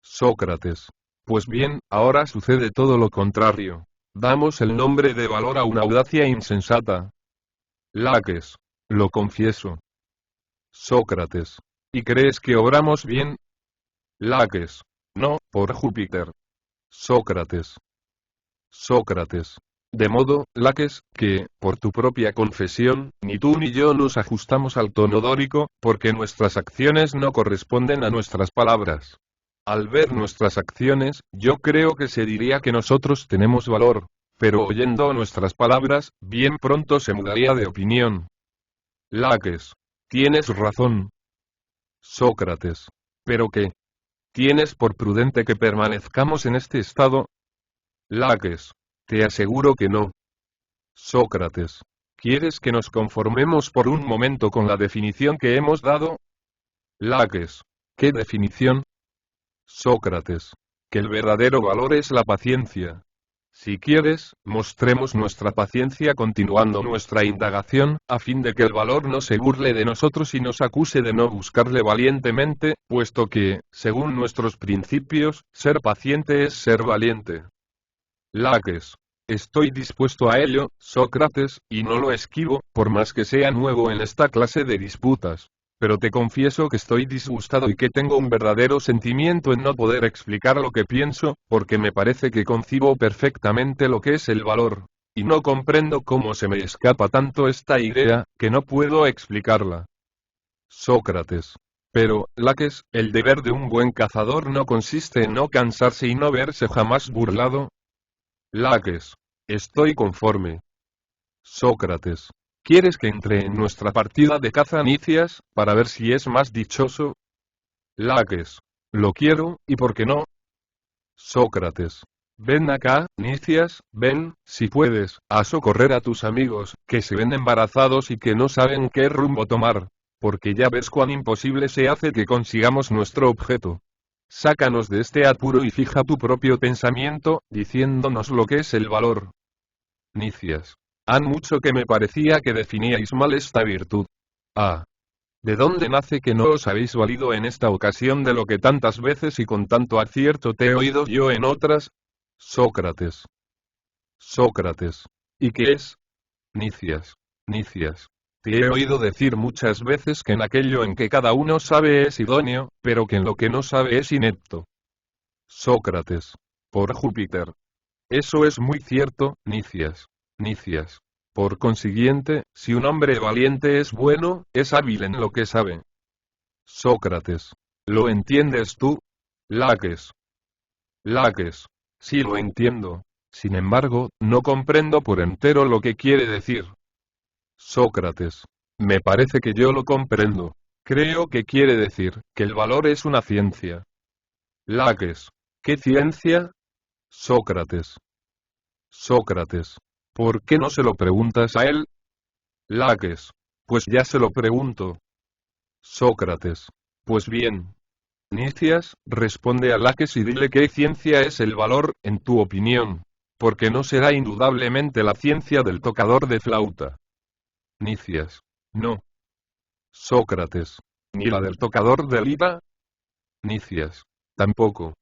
Sócrates. Pues bien, ahora sucede todo lo contrario. Damos el nombre de valor a una audacia insensata. Laques. Lo confieso. Sócrates. ¿Y crees que obramos bien? Laques. No, por Júpiter. Sócrates. Sócrates. De modo, Laques, que, por tu propia confesión, ni tú ni yo nos ajustamos al tono dórico, porque nuestras acciones no corresponden a nuestras palabras. Al ver nuestras acciones, yo creo que se diría que nosotros tenemos valor, pero oyendo nuestras palabras, bien pronto se mudaría de opinión. Laques. Tienes razón. Sócrates. ¿Pero qué? ¿Tienes por prudente que permanezcamos en este estado? Laques. Te aseguro que no. Sócrates. ¿Quieres que nos conformemos por un momento con la definición que hemos dado? Laques. ¿Qué definición? Sócrates. Que el verdadero valor es la paciencia. Si quieres, mostremos nuestra paciencia continuando nuestra indagación, a fin de que el valor no se burle de nosotros y nos acuse de no buscarle valientemente, puesto que, según nuestros principios, ser paciente es ser valiente. Laques. Estoy dispuesto a ello, Sócrates, y no lo esquivo, por más que sea nuevo en esta clase de disputas. Pero te confieso que estoy disgustado y que tengo un verdadero sentimiento en no poder explicar lo que pienso, porque me parece que concibo perfectamente lo que es el valor. Y no comprendo cómo se me escapa tanto esta idea, que no puedo explicarla. Sócrates. Pero, Laques, el deber de un buen cazador no consiste en no cansarse y no verse jamás burlado. Laques. Estoy conforme. Sócrates. ¿Quieres que entre en nuestra partida de caza Nicias, para ver si es más dichoso? Laques. Lo quiero, ¿y por qué no? Sócrates. Ven acá, Nicias, ven, si puedes, a socorrer a tus amigos, que se ven embarazados y que no saben qué rumbo tomar. Porque ya ves cuán imposible se hace que consigamos nuestro objeto. Sácanos de este apuro y fija tu propio pensamiento, diciéndonos lo que es el valor. Nicias. Han mucho que me parecía que definíais mal esta virtud. Ah. ¿De dónde nace que no os habéis valido en esta ocasión de lo que tantas veces y con tanto acierto te he oído yo en otras? Sócrates. Sócrates. ¿Y qué es? Nicias. Nicias. Te he oído decir muchas veces que en aquello en que cada uno sabe es idóneo, pero que en lo que no sabe es inepto. Sócrates. Por Júpiter. Eso es muy cierto, Nicias. Nicias. Por consiguiente, si un hombre valiente es bueno, es hábil en lo que sabe. Sócrates. ¿Lo entiendes tú? Laques. Laques. Sí lo entiendo. Sin embargo, no comprendo por entero lo que quiere decir. Sócrates. Me parece que yo lo comprendo. Creo que quiere decir que el valor es una ciencia. Laques. ¿Qué ciencia? Sócrates. Sócrates. ¿Por qué no se lo preguntas a él? Laques. Pues ya se lo pregunto. Sócrates. Pues bien. Nicias, responde a Laques y dile qué ciencia es el valor, en tu opinión. Porque no será indudablemente la ciencia del tocador de flauta. Nicias. No. Sócrates. ¿Ni la del tocador de lira? Nicias. Tampoco.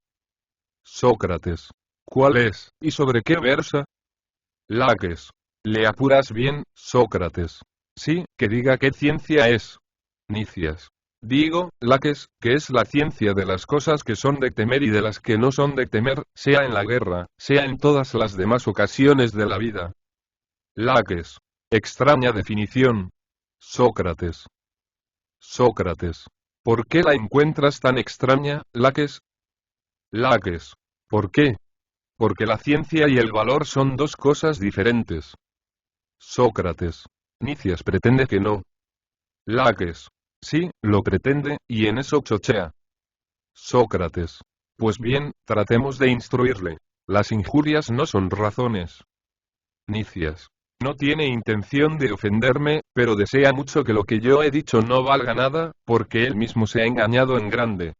Sócrates. ¿Cuál es, y sobre qué versa? Laques. ¿Le apuras bien, Sócrates? Sí, que diga qué ciencia es. Nicias. Digo, Laques, que es la ciencia de las cosas que son de temer y de las que no son de temer, sea en la guerra, sea en todas las demás ocasiones de la vida. Laques. Extraña definición. Sócrates. Sócrates. ¿Por qué la encuentras tan extraña, Laques? Laques. ¿Por qué? Porque la ciencia y el valor son dos cosas diferentes. Sócrates. Nicias pretende que no. Laques. Sí, lo pretende, y en eso chochea. Sócrates. Pues bien, tratemos de instruirle. Las injurias no son razones. Nicias. No tiene intención de ofenderme, pero desea mucho que lo que yo he dicho no valga nada, porque él mismo se ha engañado en grande.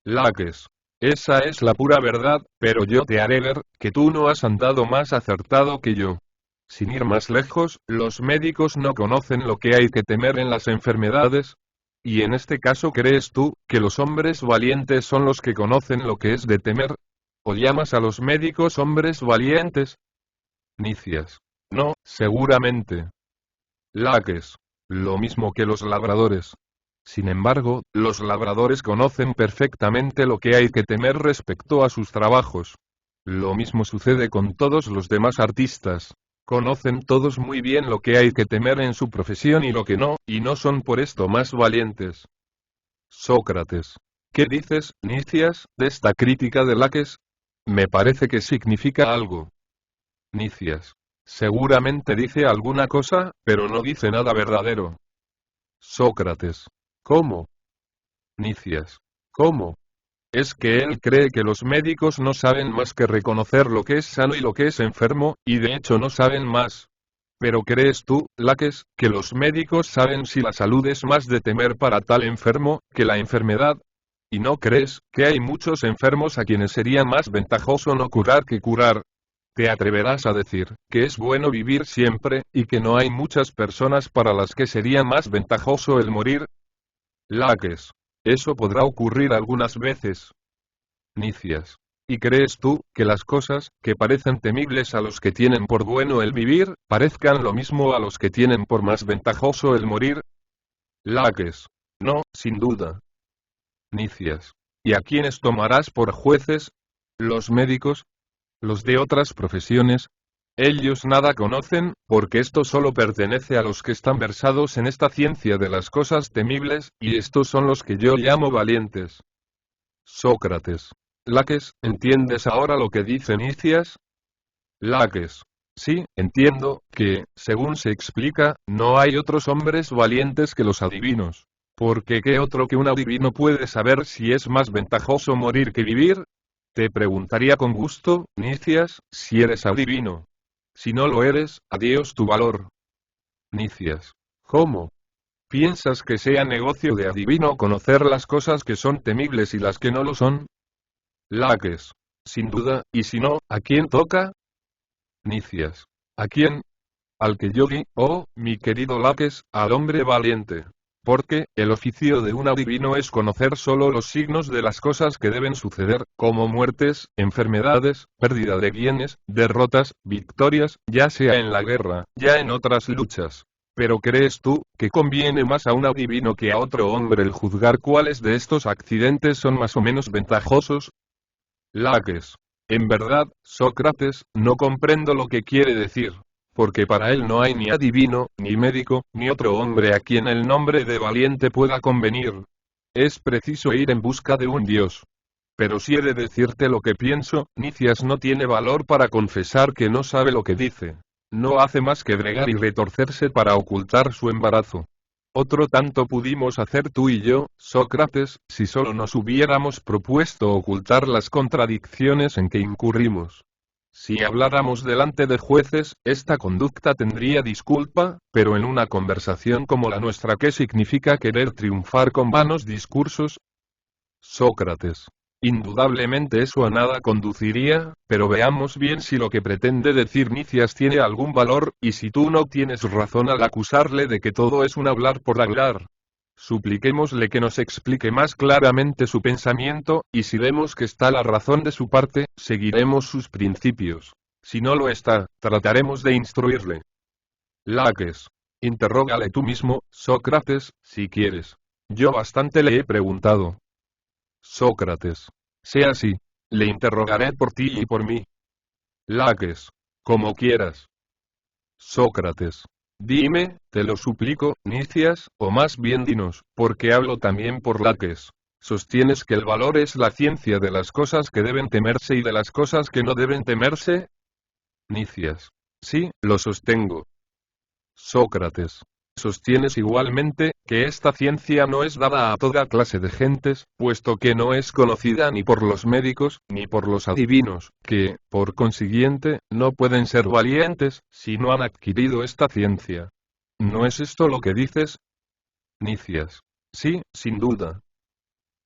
Laques. Esa es la pura verdad, pero yo te haré ver, que tú no has andado más acertado que yo. Sin ir más lejos, los médicos no conocen lo que hay que temer en las enfermedades. ¿Y en este caso crees tú, que los hombres valientes son los que conocen lo que es de temer? ¿O llamas a los médicos hombres valientes? Nicias. No, seguramente. Laques. Lo mismo que los labradores. Sin embargo, los labradores conocen perfectamente lo que hay que temer respecto a sus trabajos. Lo mismo sucede con todos los demás artistas. Conocen todos muy bien lo que hay que temer en su profesión y lo que no, y no son por esto más valientes. Sócrates. ¿Qué dices, Nicias, de esta crítica de Laques? Me parece que significa algo. Nicias. Seguramente dice alguna cosa, pero no dice nada verdadero. Sócrates. ¿Cómo? Nicias. ¿Cómo? Es que él cree que los médicos no saben más que reconocer lo que es sano y lo que es enfermo, y de hecho no saben más. Pero ¿crees tú, Laques, que los médicos saben si la salud es más de temer para tal enfermo, que la enfermedad? ¿Y no crees, que hay muchos enfermos a quienes sería más ventajoso no curar que curar? Te atreverás a decir, que es bueno vivir siempre, y que no hay muchas personas para las que sería más ventajoso el morir. Laques. Eso podrá ocurrir algunas veces. Nicias. ¿Y crees tú, que las cosas, que parecen temibles a los que tienen por bueno el vivir, parezcan lo mismo a los que tienen por más ventajoso el morir? Laques. No, sin duda. Nicias. ¿Y a quiénes tomarás por jueces? ¿Los médicos? ¿Los de otras profesiones? Ellos nada conocen, porque esto solo pertenece a los que están versados en esta ciencia de las cosas temibles, y estos son los que yo llamo valientes. Sócrates. Laques, ¿entiendes ahora lo que dice Nicias? Laques. Sí, entiendo, que, según se explica, no hay otros hombres valientes que los adivinos. Porque ¿qué otro que un adivino puede saber si es más ventajoso morir que vivir? Te preguntaría con gusto, Nicias, si eres adivino. Si no lo eres, adiós tu valor. Nicias. ¿Cómo? ¿Piensas que sea negocio de adivino conocer las cosas que son temibles y las que no lo son? Laques. Sin duda, y si no, ¿a quién toca? Nicias. ¿A quién? Al que yo vi, oh, mi querido Laques, al hombre valiente. Porque, el oficio de un adivino es conocer solo los signos de las cosas que deben suceder, como muertes, enfermedades, pérdida de bienes, derrotas, victorias, ya sea en la guerra, ya en otras luchas. Pero ¿crees tú, que conviene más a un adivino que a otro hombre el juzgar cuáles de estos accidentes son más o menos ventajosos? Laques. En verdad, Sócrates, no comprendo lo que quiere decir. Porque para él no hay ni adivino, ni médico, ni otro hombre a quien el nombre de valiente pueda convenir. Es preciso ir en busca de un Dios. Pero si he de decirte lo que pienso, Nicias no tiene valor para confesar que no sabe lo que dice. No hace más que bregar y retorcerse para ocultar su embarazo. Otro tanto pudimos hacer tú y yo, Sócrates, si solo nos hubiéramos propuesto ocultar las contradicciones en que incurrimos. Si habláramos delante de jueces, esta conducta tendría disculpa, pero en una conversación como la nuestra, ¿qué significa querer triunfar con vanos discursos? Sócrates. Indudablemente eso a nada conduciría, pero veamos bien si lo que pretende decir Nicias tiene algún valor, y si tú no tienes razón al acusarle de que todo es un hablar por hablar. Supliquémosle que nos explique más claramente su pensamiento, y si vemos que está la razón de su parte, seguiremos sus principios. Si no lo está, trataremos de instruirle. Laques. Interrógale tú mismo, Sócrates, si quieres. Yo bastante le he preguntado. Sócrates. Sea así. Le interrogaré por ti y por mí. Laques. Como quieras. Sócrates. Dime, te lo suplico, Nicias, o más bien dinos, porque hablo también por Laques. ¿Sostienes que el valor es la ciencia de las cosas que deben temerse y de las cosas que no deben temerse? Nicias. Sí, lo sostengo. Sócrates. ¿Sostienes igualmente, que esta ciencia no es dada a toda clase de gentes, puesto que no es conocida ni por los médicos, ni por los adivinos, que, por consiguiente, no pueden ser valientes, si no han adquirido esta ciencia? ¿No es esto lo que dices? Nicias. Sí, sin duda.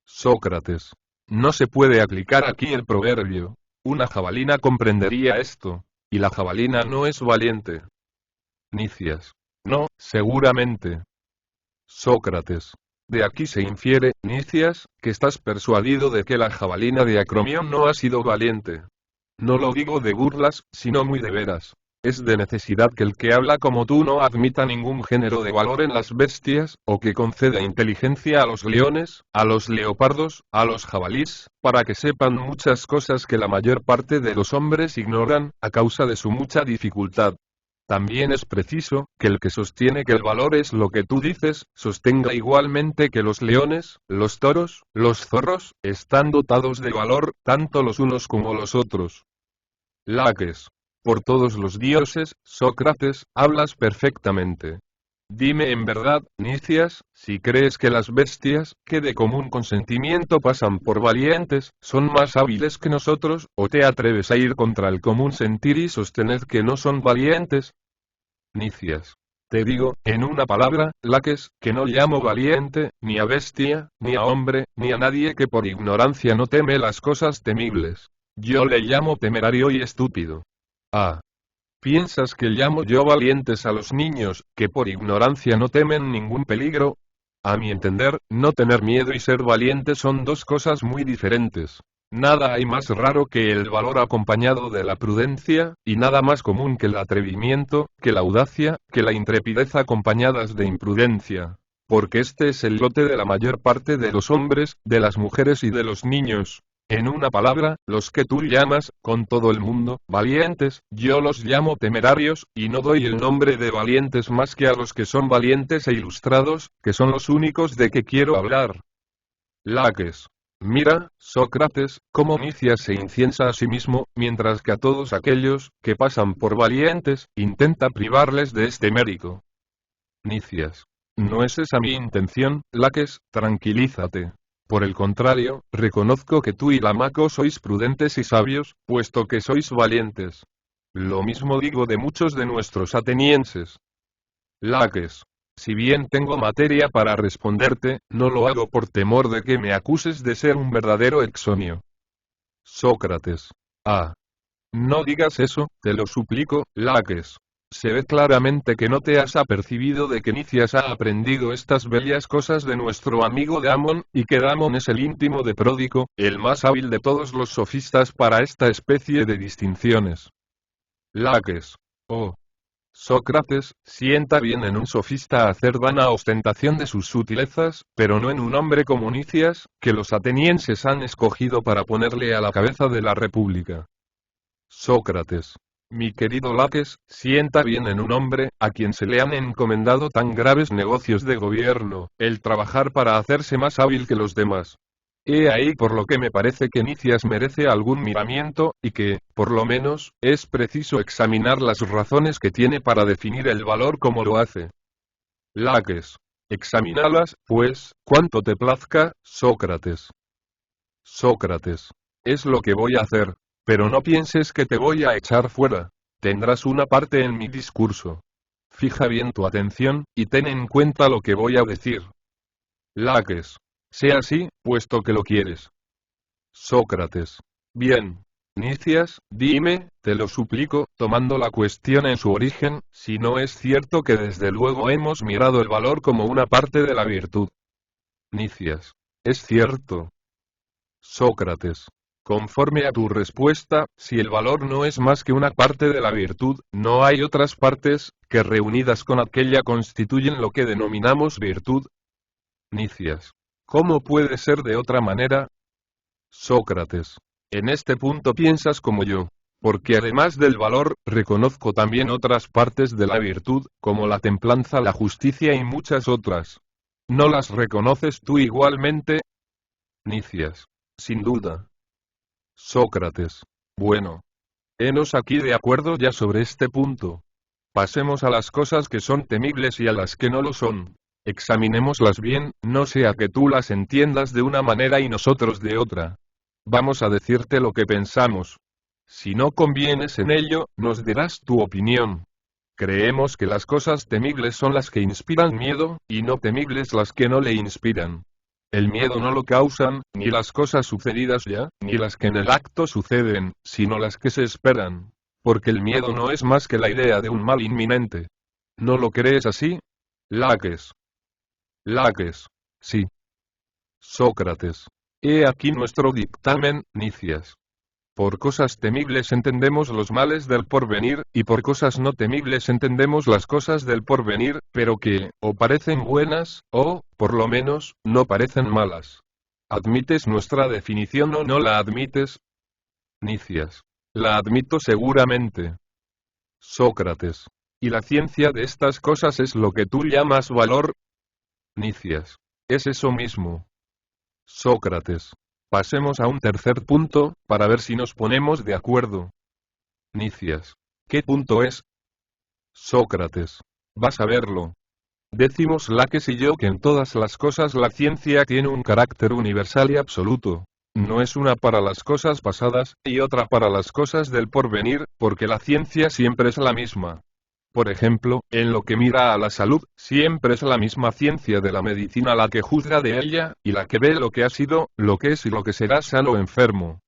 Sócrates. No se puede aplicar aquí el proverbio. Una jabalina comprendería esto. Y la jabalina no es valiente. Nicias. No, seguramente. Sócrates. De aquí se infiere, Nicias, que estás persuadido de que la jabalina de Acromión no ha sido valiente. No lo digo de burlas, sino muy de veras. Es de necesidad que el que habla como tú no admita ningún género de valor en las bestias, o que conceda inteligencia a los leones, a los leopardos, a los jabalís, para que sepan muchas cosas que la mayor parte de los hombres ignoran, a causa de su mucha dificultad. También es preciso, que el que sostiene que el valor es lo que tú dices, sostenga igualmente que los leones, los toros, los zorros, están dotados de valor, tanto los unos como los otros. Laques. Por todos los dioses, Sócrates, hablas perfectamente. Dime en verdad, Nicias, si crees que las bestias, que de común consentimiento pasan por valientes, son más hábiles que nosotros, o te atreves a ir contra el común sentir y sostener que no son valientes. Nicias. Te digo, en una palabra, Laques, que no llamo valiente, ni a bestia, ni a hombre, ni a nadie que por ignorancia no teme las cosas temibles. Yo le llamo temerario y estúpido. Ah. ¿Piensas que llamo yo valientes a los niños, que por ignorancia no temen ningún peligro? A mi entender, no tener miedo y ser valiente son dos cosas muy diferentes. Nada hay más raro que el valor acompañado de la prudencia, y nada más común que el atrevimiento, que la audacia, que la intrepidez acompañadas de imprudencia. Porque este es el lote de la mayor parte de los hombres, de las mujeres y de los niños. En una palabra, los que tú llamas, con todo el mundo, valientes, yo los llamo temerarios, y no doy el nombre de valientes más que a los que son valientes e ilustrados, que son los únicos de que quiero hablar. Laques. Mira, Sócrates, cómo Nicias se inciensa a sí mismo, mientras que a todos aquellos, que pasan por valientes, intenta privarles de este mérito. Nicias. No es esa mi intención, Laques, tranquilízate. Por el contrario, reconozco que tú y Lamaco sois prudentes y sabios, puesto que sois valientes. Lo mismo digo de muchos de nuestros atenienses. Laques. Si bien tengo materia para responderte, no lo hago por temor de que me acuses de ser un verdadero exonio. Sócrates. Ah. No digas eso, te lo suplico, Laques. Se ve claramente que no te has apercibido de que Nicias ha aprendido estas bellas cosas de nuestro amigo Damón, y que Damón es el íntimo de Pródico, el más hábil de todos los sofistas para esta especie de distinciones. Laques. Oh. Sócrates, sienta bien en un sofista hacer vana ostentación de sus sutilezas, pero no en un hombre como Nicias, que los atenienses han escogido para ponerle a la cabeza de la república. Sócrates. Mi querido Laques, sienta bien en un hombre, a quien se le han encomendado tan graves negocios de gobierno, el trabajar para hacerse más hábil que los demás. He ahí por lo que me parece que Nicias merece algún miramiento, y que, por lo menos, es preciso examinar las razones que tiene para definir el valor como lo hace. Laques. Examínalas, pues, cuanto te plazca, Sócrates. Sócrates. Es lo que voy a hacer. Pero no pienses que te voy a echar fuera. Tendrás una parte en mi discurso. Fija bien tu atención, y ten en cuenta lo que voy a decir. Laques. Sea así, puesto que lo quieres. Sócrates. Bien. Nicias, dime, te lo suplico, tomando la cuestión en su origen, si no es cierto que desde luego hemos mirado el valor como una parte de la virtud. Nicias. Es cierto. Sócrates. Conforme a tu respuesta, si el valor no es más que una parte de la virtud, no hay otras partes, que reunidas con aquella constituyen lo que denominamos virtud. Nicias. ¿Cómo puede ser de otra manera? Sócrates. En este punto piensas como yo. Porque además del valor, reconozco también otras partes de la virtud, como la templanza, la justicia y muchas otras. ¿No las reconoces tú igualmente? Nicias. Sin duda. Sócrates. Bueno. Henos aquí de acuerdo ya sobre este punto. Pasemos a las cosas que son temibles y a las que no lo son. Examinémoslas bien, no sea que tú las entiendas de una manera y nosotros de otra. Vamos a decirte lo que pensamos. Si no convienes en ello, nos dirás tu opinión. Creemos que las cosas temibles son las que inspiran miedo, y no temibles las que no le inspiran. El miedo no lo causan, ni las cosas sucedidas ya, ni las que en el acto suceden, sino las que se esperan. Porque el miedo no es más que la idea de un mal inminente. ¿No lo crees así? Laques. Laques. Sí. Sócrates. He aquí nuestro dictamen, Nicias. Por cosas temibles entendemos los males del porvenir, y por cosas no temibles entendemos las cosas del porvenir, pero que, o parecen buenas, o, por lo menos, no parecen malas. ¿Admites nuestra definición o no la admites? Nicias. La admito seguramente. Sócrates. ¿Y la ciencia de estas cosas es lo que tú llamas valor? Nicias. Es eso mismo. Sócrates. Pasemos a un tercer punto, para ver si nos ponemos de acuerdo. Nicias. ¿Qué punto es? Sócrates. Vas a verlo. Decimos Laques y yo que en todas las cosas la ciencia tiene un carácter universal y absoluto. No es una para las cosas pasadas, y otra para las cosas del porvenir, porque la ciencia siempre es la misma. Por ejemplo, en lo que mira a la salud, siempre es la misma ciencia de la medicina la que juzga de ella, y la que ve lo que ha sido, lo que es y lo que será sano o enfermo.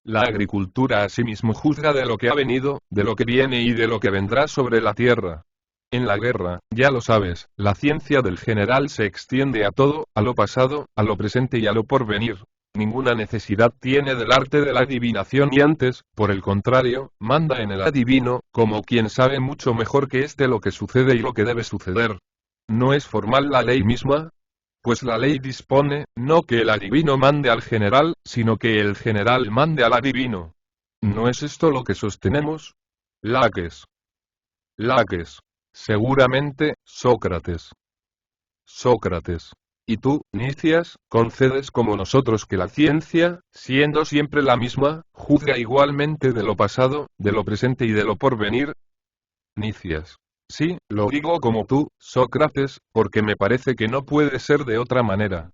La agricultura asimismo juzga de lo que ha venido, de lo que viene y de lo que vendrá sobre la tierra. En la guerra, ya lo sabes, la ciencia del general se extiende a todo, a lo pasado, a lo presente y a lo porvenir. Ninguna necesidad tiene del arte de la adivinación y antes, por el contrario, manda en el adivino, como quien sabe mucho mejor que éste lo que sucede y lo que debe suceder. ¿No es formal la ley misma? Pues la ley dispone, no que el adivino mande al general, sino que el general mande al adivino. ¿No es esto lo que sostenemos? Laques. Laques. Seguramente, Sócrates. Sócrates. Y tú, Nicias, concedes como nosotros que la ciencia, siendo siempre la misma, juzga igualmente de lo pasado, de lo presente y de lo porvenir. Nicias. Sí, lo digo como tú, Sócrates, porque me parece que no puede ser de otra manera.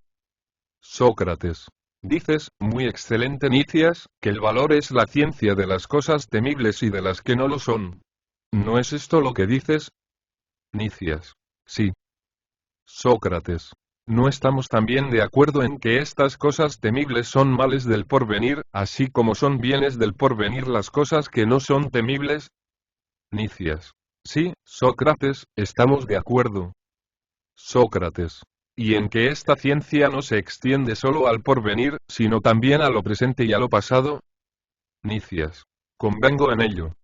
Sócrates. Dices, muy excelente Nicias, que el valor es la ciencia de las cosas temibles y de las que no lo son. ¿No es esto lo que dices? Nicias. Sí. Sócrates. ¿No estamos también de acuerdo en que estas cosas temibles son males del porvenir, así como son bienes del porvenir las cosas que no son temibles? Nicias. Sí, Sócrates, estamos de acuerdo. Sócrates. Y en que esta ciencia no se extiende solo al porvenir, sino también a lo presente y a lo pasado. Nicias. Convengo en ello.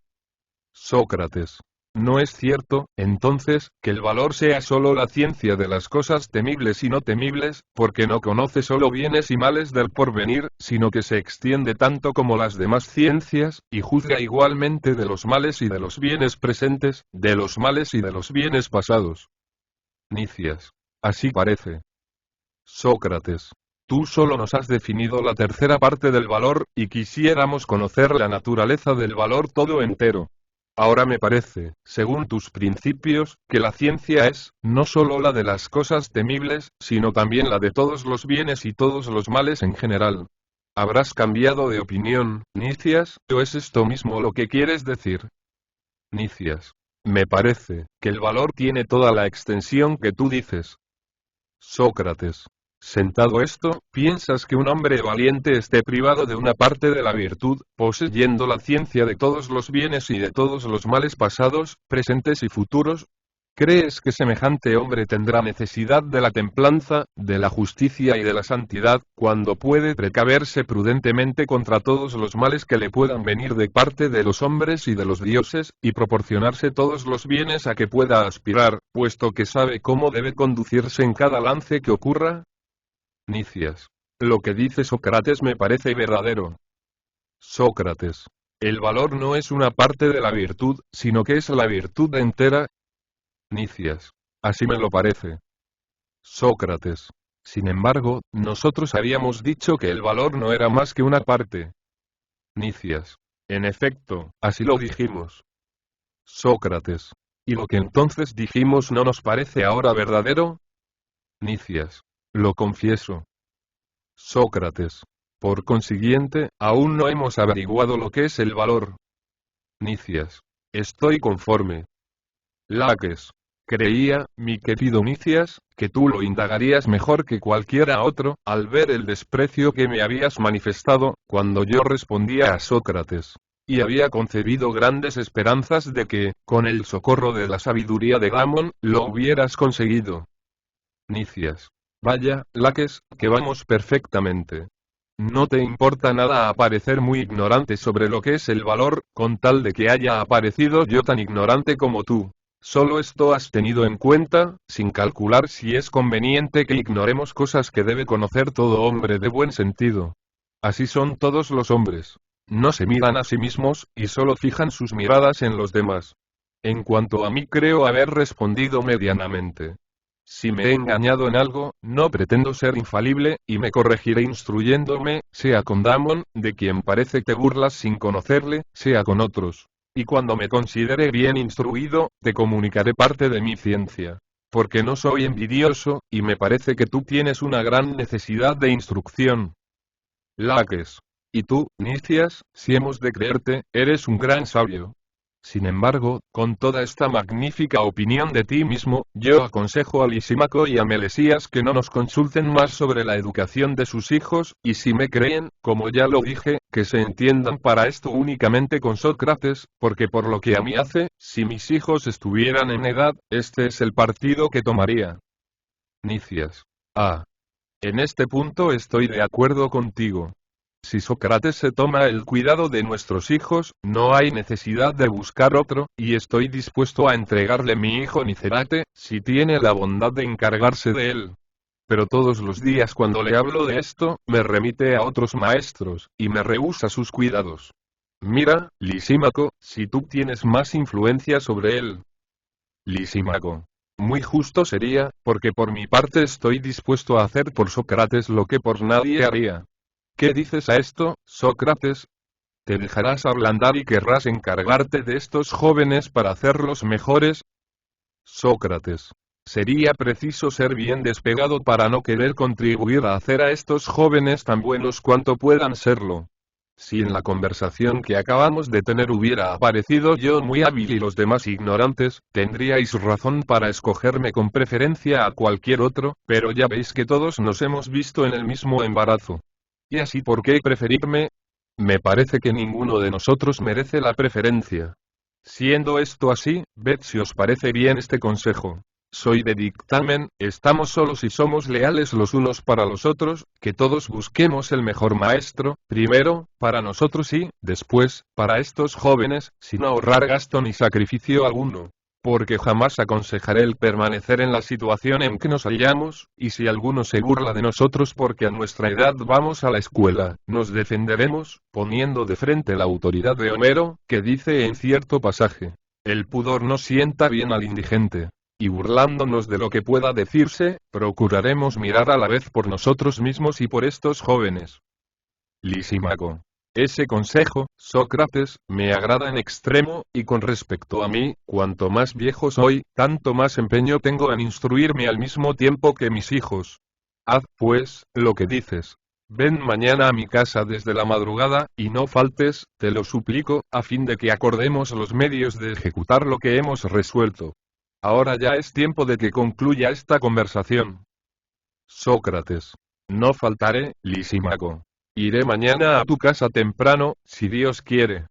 Sócrates. ¿No es cierto, entonces, que el valor sea solo la ciencia de las cosas temibles y no temibles, porque no conoce solo bienes y males del porvenir, sino que se extiende tanto como las demás ciencias, y juzga igualmente de los males y de los bienes presentes, de los males y de los bienes pasados? Nicias. Así parece. Sócrates. Tú solo nos has definido la tercera parte del valor, y quisiéramos conocer la naturaleza del valor todo entero. Ahora me parece, según tus principios, que la ciencia es, no solo la de las cosas temibles, sino también la de todos los bienes y todos los males en general. ¿Habrás cambiado de opinión, Nicias, o es esto mismo lo que quieres decir? Nicias. Me parece, que el valor tiene toda la extensión que tú dices. Sócrates. Sentado esto, ¿piensas que un hombre valiente esté privado de una parte de la virtud, poseyendo la ciencia de todos los bienes y de todos los males pasados, presentes y futuros? ¿Crees que semejante hombre tendrá necesidad de la templanza, de la justicia y de la santidad, cuando puede precaverse prudentemente contra todos los males que le puedan venir de parte de los hombres y de los dioses, y proporcionarse todos los bienes a que pueda aspirar, puesto que sabe cómo debe conducirse en cada lance que ocurra? Nicias. Lo que dice Sócrates me parece verdadero. Sócrates. El valor no es una parte de la virtud, sino que es la virtud entera. Nicias. Así me lo parece. Sócrates. Sin embargo, nosotros habíamos dicho que el valor no era más que una parte. Nicias. En efecto, así lo dijimos. Sócrates. ¿Y lo que entonces dijimos no nos parece ahora verdadero? Nicias. Lo confieso. Sócrates. Por consiguiente, aún no hemos averiguado lo que es el valor. Nicias. Estoy conforme. Laques. Creía, mi querido Nicias, que tú lo indagarías mejor que cualquiera otro, al ver el desprecio que me habías manifestado, cuando yo respondía a Sócrates. Y había concebido grandes esperanzas de que, con el socorro de la sabiduría de Gamón, lo hubieras conseguido. Nicias. Vaya, Laques, que vamos perfectamente. No te importa nada aparecer muy ignorante sobre lo que es el valor, con tal de que haya aparecido yo tan ignorante como tú. Solo esto has tenido en cuenta, sin calcular si es conveniente que ignoremos cosas que debe conocer todo hombre de buen sentido. Así son todos los hombres. No se miran a sí mismos, y solo fijan sus miradas en los demás. En cuanto a mí creo haber respondido medianamente. Si me he engañado en algo, no pretendo ser infalible, y me corregiré instruyéndome, sea con Damon, de quien parece que burlas sin conocerle, sea con otros. Y cuando me considere bien instruido, te comunicaré parte de mi ciencia. Porque no soy envidioso, y me parece que tú tienes una gran necesidad de instrucción. Laques. Y tú, Nicias, si hemos de creerte, eres un gran sabio. Sin embargo, con toda esta magnífica opinión de ti mismo, yo aconsejo a Lisímaco y a Melesías que no nos consulten más sobre la educación de sus hijos, y si me creen, como ya lo dije, que se entiendan para esto únicamente con Sócrates, porque por lo que a mí hace, si mis hijos estuvieran en edad, este es el partido que tomaría. Nicias. Ah. En este punto estoy de acuerdo contigo. Si Sócrates se toma el cuidado de nuestros hijos, no hay necesidad de buscar otro, y estoy dispuesto a entregarle mi hijo Nicérate, si tiene la bondad de encargarse de él. Pero todos los días cuando le hablo de esto, me remite a otros maestros, y me rehúsa sus cuidados. Mira, Lisímaco, si tú tienes más influencia sobre él. Lisímaco. Muy justo sería, porque por mi parte estoy dispuesto a hacer por Sócrates lo que por nadie haría. ¿Qué dices a esto, Sócrates? ¿Te dejarás ablandar y querrás encargarte de estos jóvenes para hacerlos mejores? Sócrates. Sería preciso ser bien despegado para no querer contribuir a hacer a estos jóvenes tan buenos cuanto puedan serlo. Si en la conversación que acabamos de tener hubiera aparecido yo muy hábil y los demás ignorantes, tendríais razón para escogerme con preferencia a cualquier otro, pero ya veis que todos nos hemos visto en el mismo embarazo. ¿Y así por qué preferirme? Me parece que ninguno de nosotros merece la preferencia. Siendo esto así, ved si os parece bien este consejo. Soy de dictamen, estamos solos y somos leales los unos para los otros, que todos busquemos el mejor maestro, primero, para nosotros y, después, para estos jóvenes, sin ahorrar gasto ni sacrificio alguno. Porque jamás aconsejaré el permanecer en la situación en que nos hallamos, y si alguno se burla de nosotros porque a nuestra edad vamos a la escuela, nos defenderemos, poniendo de frente la autoridad de Homero, que dice en cierto pasaje, el pudor no sienta bien al indigente. Y burlándonos de lo que pueda decirse, procuraremos mirar a la vez por nosotros mismos y por estos jóvenes. Lisímaco. Ese consejo, Sócrates, me agrada en extremo, y con respecto a mí, cuanto más viejo soy, tanto más empeño tengo en instruirme al mismo tiempo que mis hijos. Haz, pues, lo que dices. Ven mañana a mi casa desde la madrugada, y no faltes, te lo suplico, a fin de que acordemos los medios de ejecutar lo que hemos resuelto. Ahora ya es tiempo de que concluya esta conversación. Sócrates. No faltaré, Lisímaco. Iré mañana a tu casa temprano, si Dios quiere.